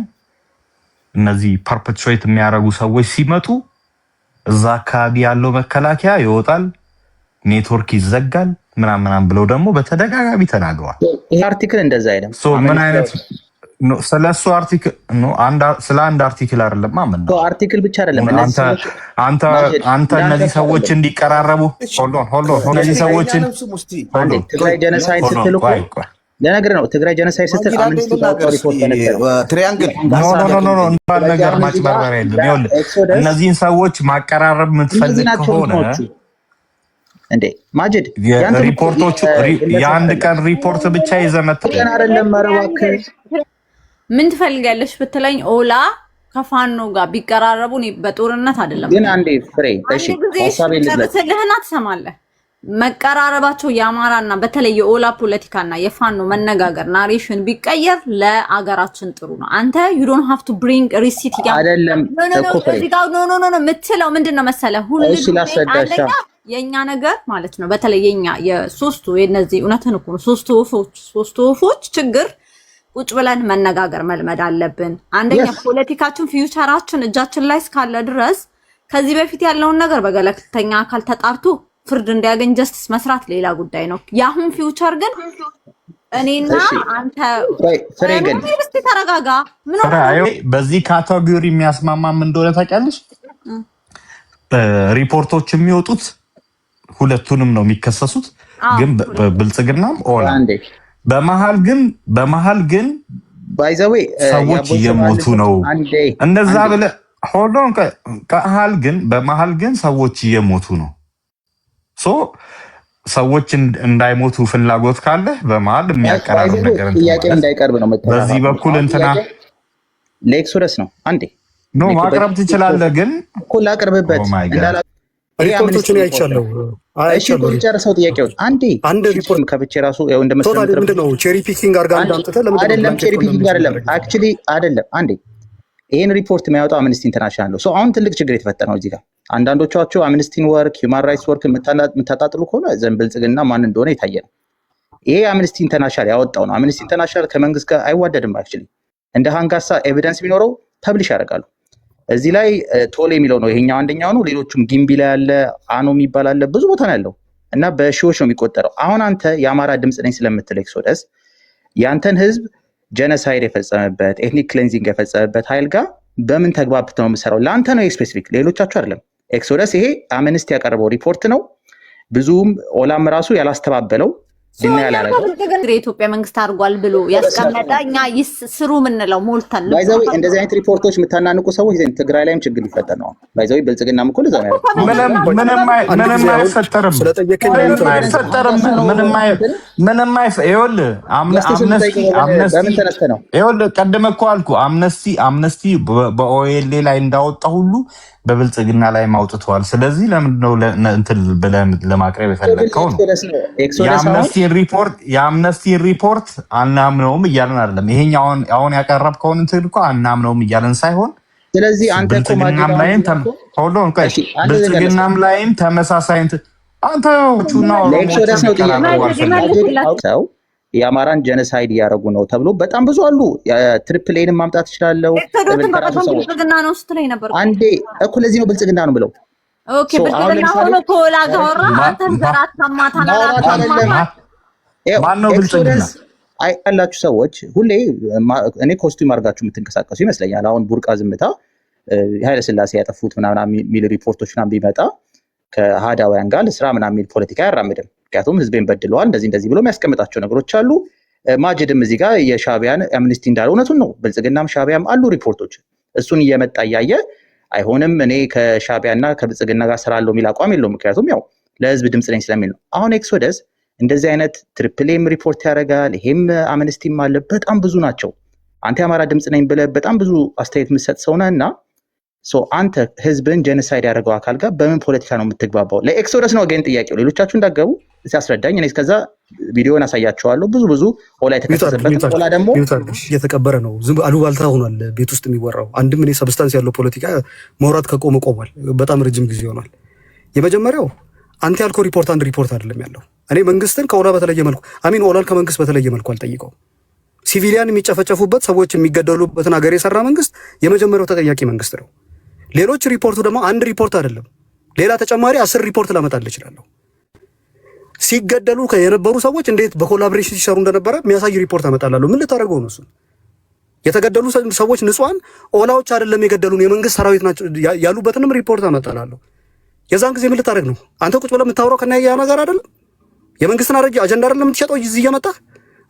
እነዚህ ፐርፔትሬት የሚያደርጉ ሰዎች ሲመጡ እዛ አካባቢ ያለው መከላከያ ይወጣል፣ ኔትወርክ ይዘጋል ምናምን ብለው ደግሞ በተደጋጋሚ ተናግረዋል። ይሄ አርቲክል እንደዛ አይደለም። ሶ ምን አይነት ስለሱ አርቲክል ነው? ስለ አንድ አርቲክል አይደለም ማመን ነው። አርቲክል ብቻ አይደለም። አንተ እነዚህ ሰዎች እንዲቀራረቡ ሆልድ እነዚህ ሰዎችን ትግራይ ጄኖሳይድ ስትል እኮ ለነገር ነው። ትግራይ ጄኖሳይድ ስትል አምነስቲ ሪፖርት ትሪያንግል ኖ እንባል ነገር ማጭበርበር የለም። ይኸውልህ እነዚህን ሰዎች ማቀራረብ የምትፈልግ ከሆነ እንዴ ማጅድ ሪፖርቶቹ የአንድ ቀን ሪፖርት ብቻ ይዘመት አይደለም። ማረባክ ምን ትፈልጋለሽ ብትለኝ ኦላ ከፋኖ ጋር ቢቀራረቡ እኔ በጦርነት አይደለም ግን አንዴ ፍሬ እሺ ሐሳቤን ልትልህና ትሰማለህ። መቀራረባቸው የአማራና በተለይ የኦላ ፖለቲካና የፋኖ መነጋገር ናሬሽን ቢቀየር ለአገራችን ጥሩ ነው። አንተ you don't have to bring receipt አይደለም እኮ ፍሬ ኖ ምትለው ምንድነው መሰለህ ሁሉ አንደኛ የኛ ነገር ማለት ነው። በተለይ የኛ የሶስቱ የነዚህ እውነትን እኮ ነው ሶስቱ ወፎች ችግር ቁጭ ብለን መነጋገር መልመድ አለብን። አንደኛ ፖለቲካችን ፊውቸራችን እጃችን ላይ እስካለ ድረስ ከዚህ በፊት ያለውን ነገር በገለልተኛ አካል ተጣርቶ ፍርድ እንዲያገኝ ጀስቲስ መስራት ሌላ ጉዳይ ነው። ያሁን ፊውቸር ግን እኔና አንተ ፍሬገን እስቲ ተረጋጋ። ምን በዚህ ካቴጎሪ የሚያስማማ ምን እንደሆነ ታውቂያለሽ? ሪፖርቶች የሚወጡት ሁለቱንም ነው የሚከሰሱት፣ ግን ብልጽግናም ኦላ በመሃል ግን ባይዘዌ ሰዎች እየሞቱ ነው። እንደዛ ብለ ሆልዶን በመሃል ግን ሰዎች እየሞቱ ነው። ሶ ሰዎች እንዳይሞቱ ፍላጎት ካለ በመሃል የሚያቀራርብ ነገር ጥያቄ እንዳይቀርብ ነው። በዚህ በኩል እንትና ለኤክሶደስ ነው አንዴ ኖ ማቅረብ ትችላለህ፣ ግን እኮ ላቅርብበት እንዳላ ሪፖርቶችን አይቻለሁ። እሺ ጨርሰው ጥያቄውን አንድ ሪፖርት ከብቼ ራሱ ያው እንደመሰለኝ ምንድነው ቼሪ ፒኪንግ አድርጋ እንዳምጥተህ ለምን አይደለም? ቼሪ ፒኪንግ አይደለም፣ አክቹሊ አይደለም። ይሄን ሪፖርት የሚያወጣው አምነስቲ ኢንተርናሽናል ነው። አሁን ትልቅ ችግር የተፈጠረው እዚህ ጋር አንዳንዶቻቸው አምነስቲን ወርክ ሂውማን ራይትስ ወርክ የምታጣጥሉ ከሆነ ዘን ብልጽግና ማን እንደሆነ የታየ ነው። ይሄ አምነስቲ ኢንተርናሽናል ያወጣው ነው። አምነስቲ ኢንተርናሽናል ከመንግስት ጋር አይዋደድም። አክቹሊ እንደ ሃንጋሳ ኤቪደንስ ቢኖረው ፐብሊሽ ያደርጋሉ። እዚህ ላይ ቶሌ የሚለው ነው ይሄኛው አንደኛው ነው። ሌሎችም ጊምቢ ላይ ያለ አኖ የሚባል አለ፣ ብዙ ቦታ ነው ያለው እና በሺዎች ነው የሚቆጠረው። አሁን አንተ የአማራ ድምፅ ነኝ ስለምትል ኤክሶደስ ያንተን ህዝብ ጀነሳይድ የፈጸመበት ኤትኒክ ክሌንዚንግ የፈጸመበት ኃይል ጋር በምን ተግባብት ነው የምሰራው? ለአንተ ነው ስፔሲፊክ፣ ሌሎቻችሁ አይደለም። ኤክሶደስ ይሄ አምነስቲ ያቀረበው ሪፖርት ነው። ብዙም ኦላም ራሱ ያላስተባበለው ድና ያላረገው የኢትዮጵያ መንግስት አድርጓል ብሎ ያስቀመጠ እኛ ስሩ ምንለው ሞልተን ባይዘው እንደዚህ አይነት ሪፖርቶች የምታናንቁ ሰዎች ዘንድ ትግራይ ላይም ችግር ሊፈጠር ነው። ባይዘው ብልጽግናም እኮ ለዛ ነው ምንም አይፈጠርም። በምን ተነስተህ ነው? ቀደም እኮ አልኩ አምነስቲ በኦኤልኤ ላይ እንዳወጣ ሁሉ በብልጽግና ላይ ማውጥተዋል። ስለዚህ ለምንድነው እንትን ብለህ ለማቅረብ የፈለግከው ነው? የአምነስቲ ሪፖርት አናምነውም እያለን አይደለም። ይሄኛው አሁን ያቀረብከውን እንትን እኮ አናምነውም እያለን ሳይሆን ስለዚህ አንተ ብልጽግናም ላይም ተመሳሳይ አንተ ሰው የአማራን ጀነሳይድ እያደረጉ ነው ተብሎ በጣም ብዙ አሉ። ትሪፕሌንም ማምጣት ይችላለው። ብልጽግና ነው ስትለኝ ነበር አንዴ እኮ ለዚህ ነው ብልጽግና ነው ብለው ኦኬ ብልጽግና ሆኖ ኮላ ጋራ አንተ ዘራት ማታና ማን ነው ብልጽግና? አይ ያላችሁ ሰዎች ሁሌ እኔ ኮስቱም አድርጋችሁ የምትንቀሳቀሱ ይመስለኛል። አሁን ቡርቃ ዝምታ ኃይለ ሥላሴ ያጠፉት ምናምን የሚል ሪፖርቶች ምናምን ቢመጣ ከሃዳውያን ጋር ለስራ ምናምን የሚል ፖለቲካ አያራምድም። ምክንያቱም ህዝቤን በድለዋል እንደዚህ ብሎ የሚያስቀምጣቸው ነገሮች አሉ። ማጅድም እዚህ ጋር የሻዕቢያን አምነስቲ እንዳለ እውነቱን ነው። ብልጽግናም ሻዕቢያም አሉ ሪፖርቶች። እሱን እየመጣ እያየ አይሆንም እኔ ከሻዕቢያና ከብልጽግና ጋር ስራ አለው የሚል አቋም የለውም። ምክንያቱም ያው ለህዝብ ድምፅ ነኝ ስለሚል ነው። አሁን ኤክሶደስ እንደዚህ አይነት ትሪፕሌም ሪፖርት ያደርጋል። ይሄም አምነስቲም አለ። በጣም ብዙ ናቸው። አንተ የአማራ ድምፅ ነኝ ብለህ በጣም ብዙ አስተያየት የምትሰጥ ሰው ነህ እና አንተ ህዝብን ጀኖሳይድ ያደረገው አካል ጋር በምን ፖለቲካ ነው የምትግባባው? ለኤክሶደስ ነው ግን ጥያቄው። ሌሎቻችሁ እንዳገቡ ሲያስረዳኝ እኔ እስከዛ ቪዲዮን አሳያቸዋለሁ። ብዙ ኦላ የተከሰሰበት ኦላ ደግሞ እየተቀበረ ነው። ዝም አሉባልታ ሆኗል ቤት ውስጥ የሚወራው። አንድም እኔ ሰብስታንስ ያለው ፖለቲካ መውራት ከቆመ ቆሟል። በጣም ረጅም ጊዜ ሆኗል። የመጀመሪያው አንተ ያልከው ሪፖርት አንድ ሪፖርት አይደለም ያለው። እኔ መንግስትን ከኦላ በተለየ መልኩ ኦላን ከመንግስት በተለየ መልኩ አልጠይቀው። ሲቪሊያን የሚጨፈጨፉበት ሰዎች የሚገደሉበትን ሀገር የሰራ መንግስት የመጀመሪያው ተጠያቂ መንግስት ነው። ሌሎች ሪፖርቱ ደግሞ አንድ ሪፖርት አይደለም፣ ሌላ ተጨማሪ 10 ሪፖርት ላመጣልህ እችላለሁ። ሲገደሉ የነበሩ ሰዎች እንዴት በኮላቦሬሽን ሲሰሩ እንደነበረ የሚያሳይ ሪፖርት አመጣላለሁ። ምን ልታደርገው ነው? እሱን የተገደሉ ሰዎች ንጹሃን ኦላዎች አይደለም የገደሉን የመንግስት ሰራዊት ናቸው ያሉበትንም ሪፖርት አመጣላለሁ። የዛን ጊዜ ምን ልታደርግ ነው? አንተ ቁጭ ብለህ የምታወራው ከና ያ ነገር አይደለም። የመንግስትን አጀንዳ አይደለም የምትሸጠው እዚህ እየመጣህ።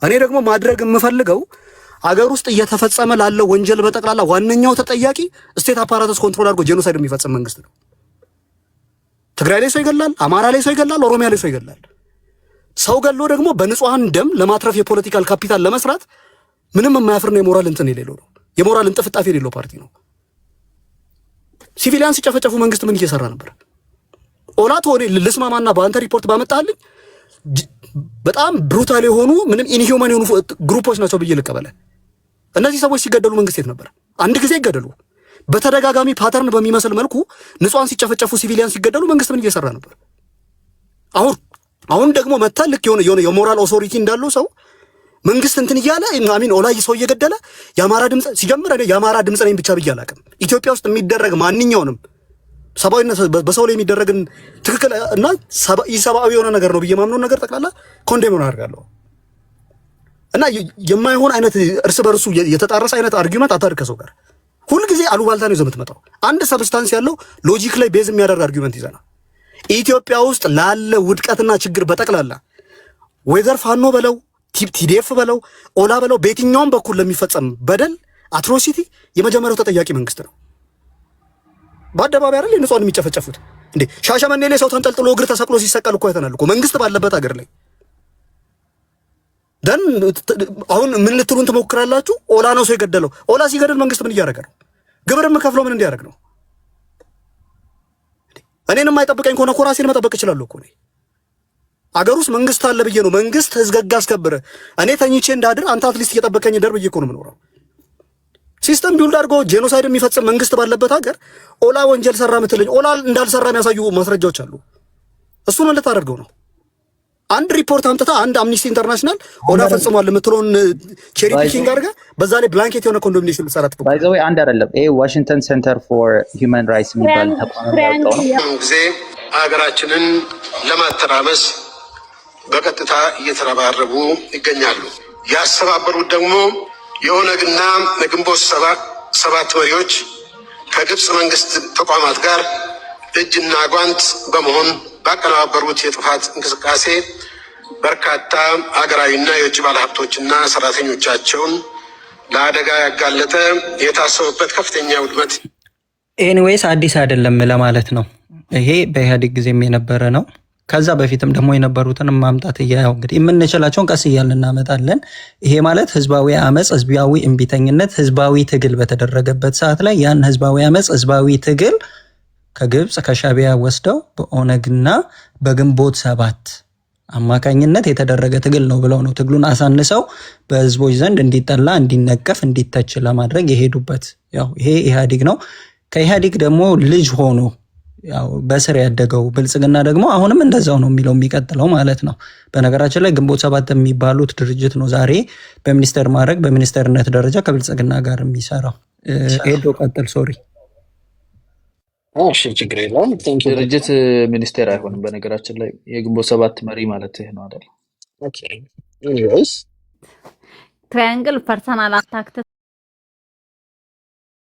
እኔ ደግሞ ማድረግ የምፈልገው አገር ውስጥ እየተፈጸመ ላለው ወንጀል በጠቅላላ ዋነኛው ተጠያቂ ስቴት አፓራተስ ኮንትሮል አድርጎ ጄኖሳይድ የሚፈጽም መንግስት ነው። ትግራይ ላይ ሰው ይገላል፣ አማራ ላይ ሰው ይገላል፣ ኦሮሚያ ላይ ሰው ይገላል። ሰው ገሎ ደግሞ በንጹሃን ደም ለማትረፍ የፖለቲካል ካፒታል ለመስራት ምንም የማያፍርና የሞራል እንትን የሌለው ነው። የሞራል እንጥፍጣፊ የሌለው ፓርቲ ነው። ሲቪሊያን ሲጨፈጨፉ መንግስት ምን እየሰራ ነበር? ኦላት ሆኔ ልስማማና በአንተ ሪፖርት ባመጣልኝ በጣም ብሩታል የሆኑ ምንም ኢንሂውማን የሆኑ ግሩፖች ናቸው ብዬ ልቀበለ። እነዚህ ሰዎች ሲገደሉ መንግስት የት ነበር? አንድ ጊዜ ይገደሉ። በተደጋጋሚ ፓተርን በሚመስል መልኩ ንጹሃን ሲጨፈጨፉ፣ ሲቪሊያን ሲገደሉ መንግስት ምን እየሰራ ነበር? አሁን ደግሞ መታ ልክ የሆነ የሞራል ኦቶሪቲ እንዳለው ሰው መንግስት እንትን እያለ አሚን ኦላይ ሰው እየገደለ የአማራ ድምፅ ሲጀምር እኔ የአማራ ድምፅ ነኝ ብቻ ብዬ አላውቅም። ኢትዮጵያ ውስጥ የሚደረግ ማንኛውንም ሰብአዊነት በሰው ላይ የሚደረግን ትክክል እና ኢሰብአዊ የሆነ ነገር ነው ብዬ ማምነውን ነገር ጠቅላላ ኮንዴም አደርጋለሁ። እና የማይሆን አይነት እርስ በርሱ የተጣረሰ አይነት አርጊውመንት አታድርግ ከሰው ጋር። ሁልጊዜ አሉባልታ ነው ይዘህ የምትመጣው። አንድ ሰብስታንስ ያለው ሎጂክ ላይ ቤዝ የሚያደርግ አርጊውመንት ይዘና ኢትዮጵያ ውስጥ ላለ ውድቀትና ችግር በጠቅላላ ወይዘር ፋኖ በለው ቲዲኤፍ በለው ኦላ በለው በየትኛውም በኩል ለሚፈጸም በደል አትሮሲቲ የመጀመሪያው ተጠያቂ መንግስት ነው። በአደባባይ አይደል ንጹሃን የሚጨፈጨፉት እንዴ? ሻሸመኔ ላይ ሰው ተንጠልጥሎ እግር ተሰቅሎ ሲሰቀል እኮ አይተናል እኮ መንግስት ባለበት ሀገር ላይ። ደን አሁን ምን ልትሉን ትሞክራላችሁ? ኦላ ነው ሰው የገደለው። ኦላ ሲገደል መንግስት ምን እያደረገ ነው? ግብር የምከፍለው ምን እንዲያደርግ ነው? እኔንም አይጠብቀኝ ከሆነ እኮ ራሴን መጠበቅ እችላለሁ እኮ። አገር ውስጥ መንግስት አለ ብዬ ነው መንግስት ህዝብ ህግ አስከብረ እኔ ተኝቼ እንዳድር አንተ አትሊስት እየጠበቀኝ ደር ብዬ እኮ ነው የምኖረው። ሲስተም ቢውልድ አድርጎ ጄኖሳይድ የሚፈጽም መንግስት ባለበት ሀገር ኦላ ወንጀል ሰራ ምትልኝ ኦላ እንዳልሰራ የሚያሳዩ ማስረጃዎች አሉ። እሱን ምን ልታደርገው ነው? አንድ ሪፖርት አምጥታ አንድ አምኒስቲ ኢንተርናሽናል ኦላ ፈጽሟል የምትለውን ቼሪ ፒኪንግ አድርገ በዛ ላይ ብላንኬት የሆነ ኮንዶሚኔሽን ልትሰራት ባይ ዘ ወይ አንድ አይደለም ይሄ ዋሽንግተን ሴንተር ፎር ሂውማን ራይትስ የሚባል ተቋም ያወጣው ነው። ጊዜ ሀገራችንን ለማተራመስ በቀጥታ እየተረባረቡ ይገኛሉ። ያስተባበሩት ደግሞ የኦነግና የግንቦት ሰባት መሪዎች ከግብፅ መንግስት ተቋማት ጋር እጅና ጓንት በመሆን ባቀነባበሩት የጥፋት እንቅስቃሴ በርካታ ሀገራዊና የውጭ ባለሀብቶችና ሰራተኞቻቸውን ለአደጋ ያጋለጠ የታሰቡበት ከፍተኛ ውድመት ኤኒዌይስ አዲስ አይደለም ለማለት ነው። ይሄ በኢህአዴግ ጊዜም የነበረ ነው። ከዛ በፊትም ደግሞ የነበሩትን ማምጣት እያው እንግዲህ የምንችላቸውን ቀስ እያልን እናመጣለን። ይሄ ማለት ህዝባዊ አመፅ፣ ህዝባዊ እምቢተኝነት፣ ህዝባዊ ትግል በተደረገበት ሰዓት ላይ ያን ህዝባዊ አመፅ፣ ህዝባዊ ትግል ከግብፅ ከሻቢያ ወስደው በኦነግና በግንቦት ሰባት አማካኝነት የተደረገ ትግል ነው ብለው ነው ትግሉን አሳንሰው በህዝቦች ዘንድ እንዲጠላ፣ እንዲነቀፍ፣ እንዲተች ለማድረግ የሄዱበት። ያው ይሄ ኢህአዴግ ነው። ከኢህአዴግ ደግሞ ልጅ ሆኖ ያው በስር ያደገው ብልጽግና ደግሞ አሁንም እንደዛው ነው የሚለው የሚቀጥለው ማለት ነው። በነገራችን ላይ ግንቦት ሰባት የሚባሉት ድርጅት ነው ዛሬ በሚኒስተር ማዕረግ በሚኒስተርነት ደረጃ ከብልጽግና ጋር የሚሰራው። ኤዶ ቀጥል። ሶሪ እሺ፣ ችግር የለውም። ድርጅት ሚኒስቴር አይሆንም። በነገራችን ላይ የግንቦት ሰባት መሪ ማለት ይሄ ነው አይደል? ኦኬ። ኤኒዌይስ ትራያንግል ፐርሰናል አታክ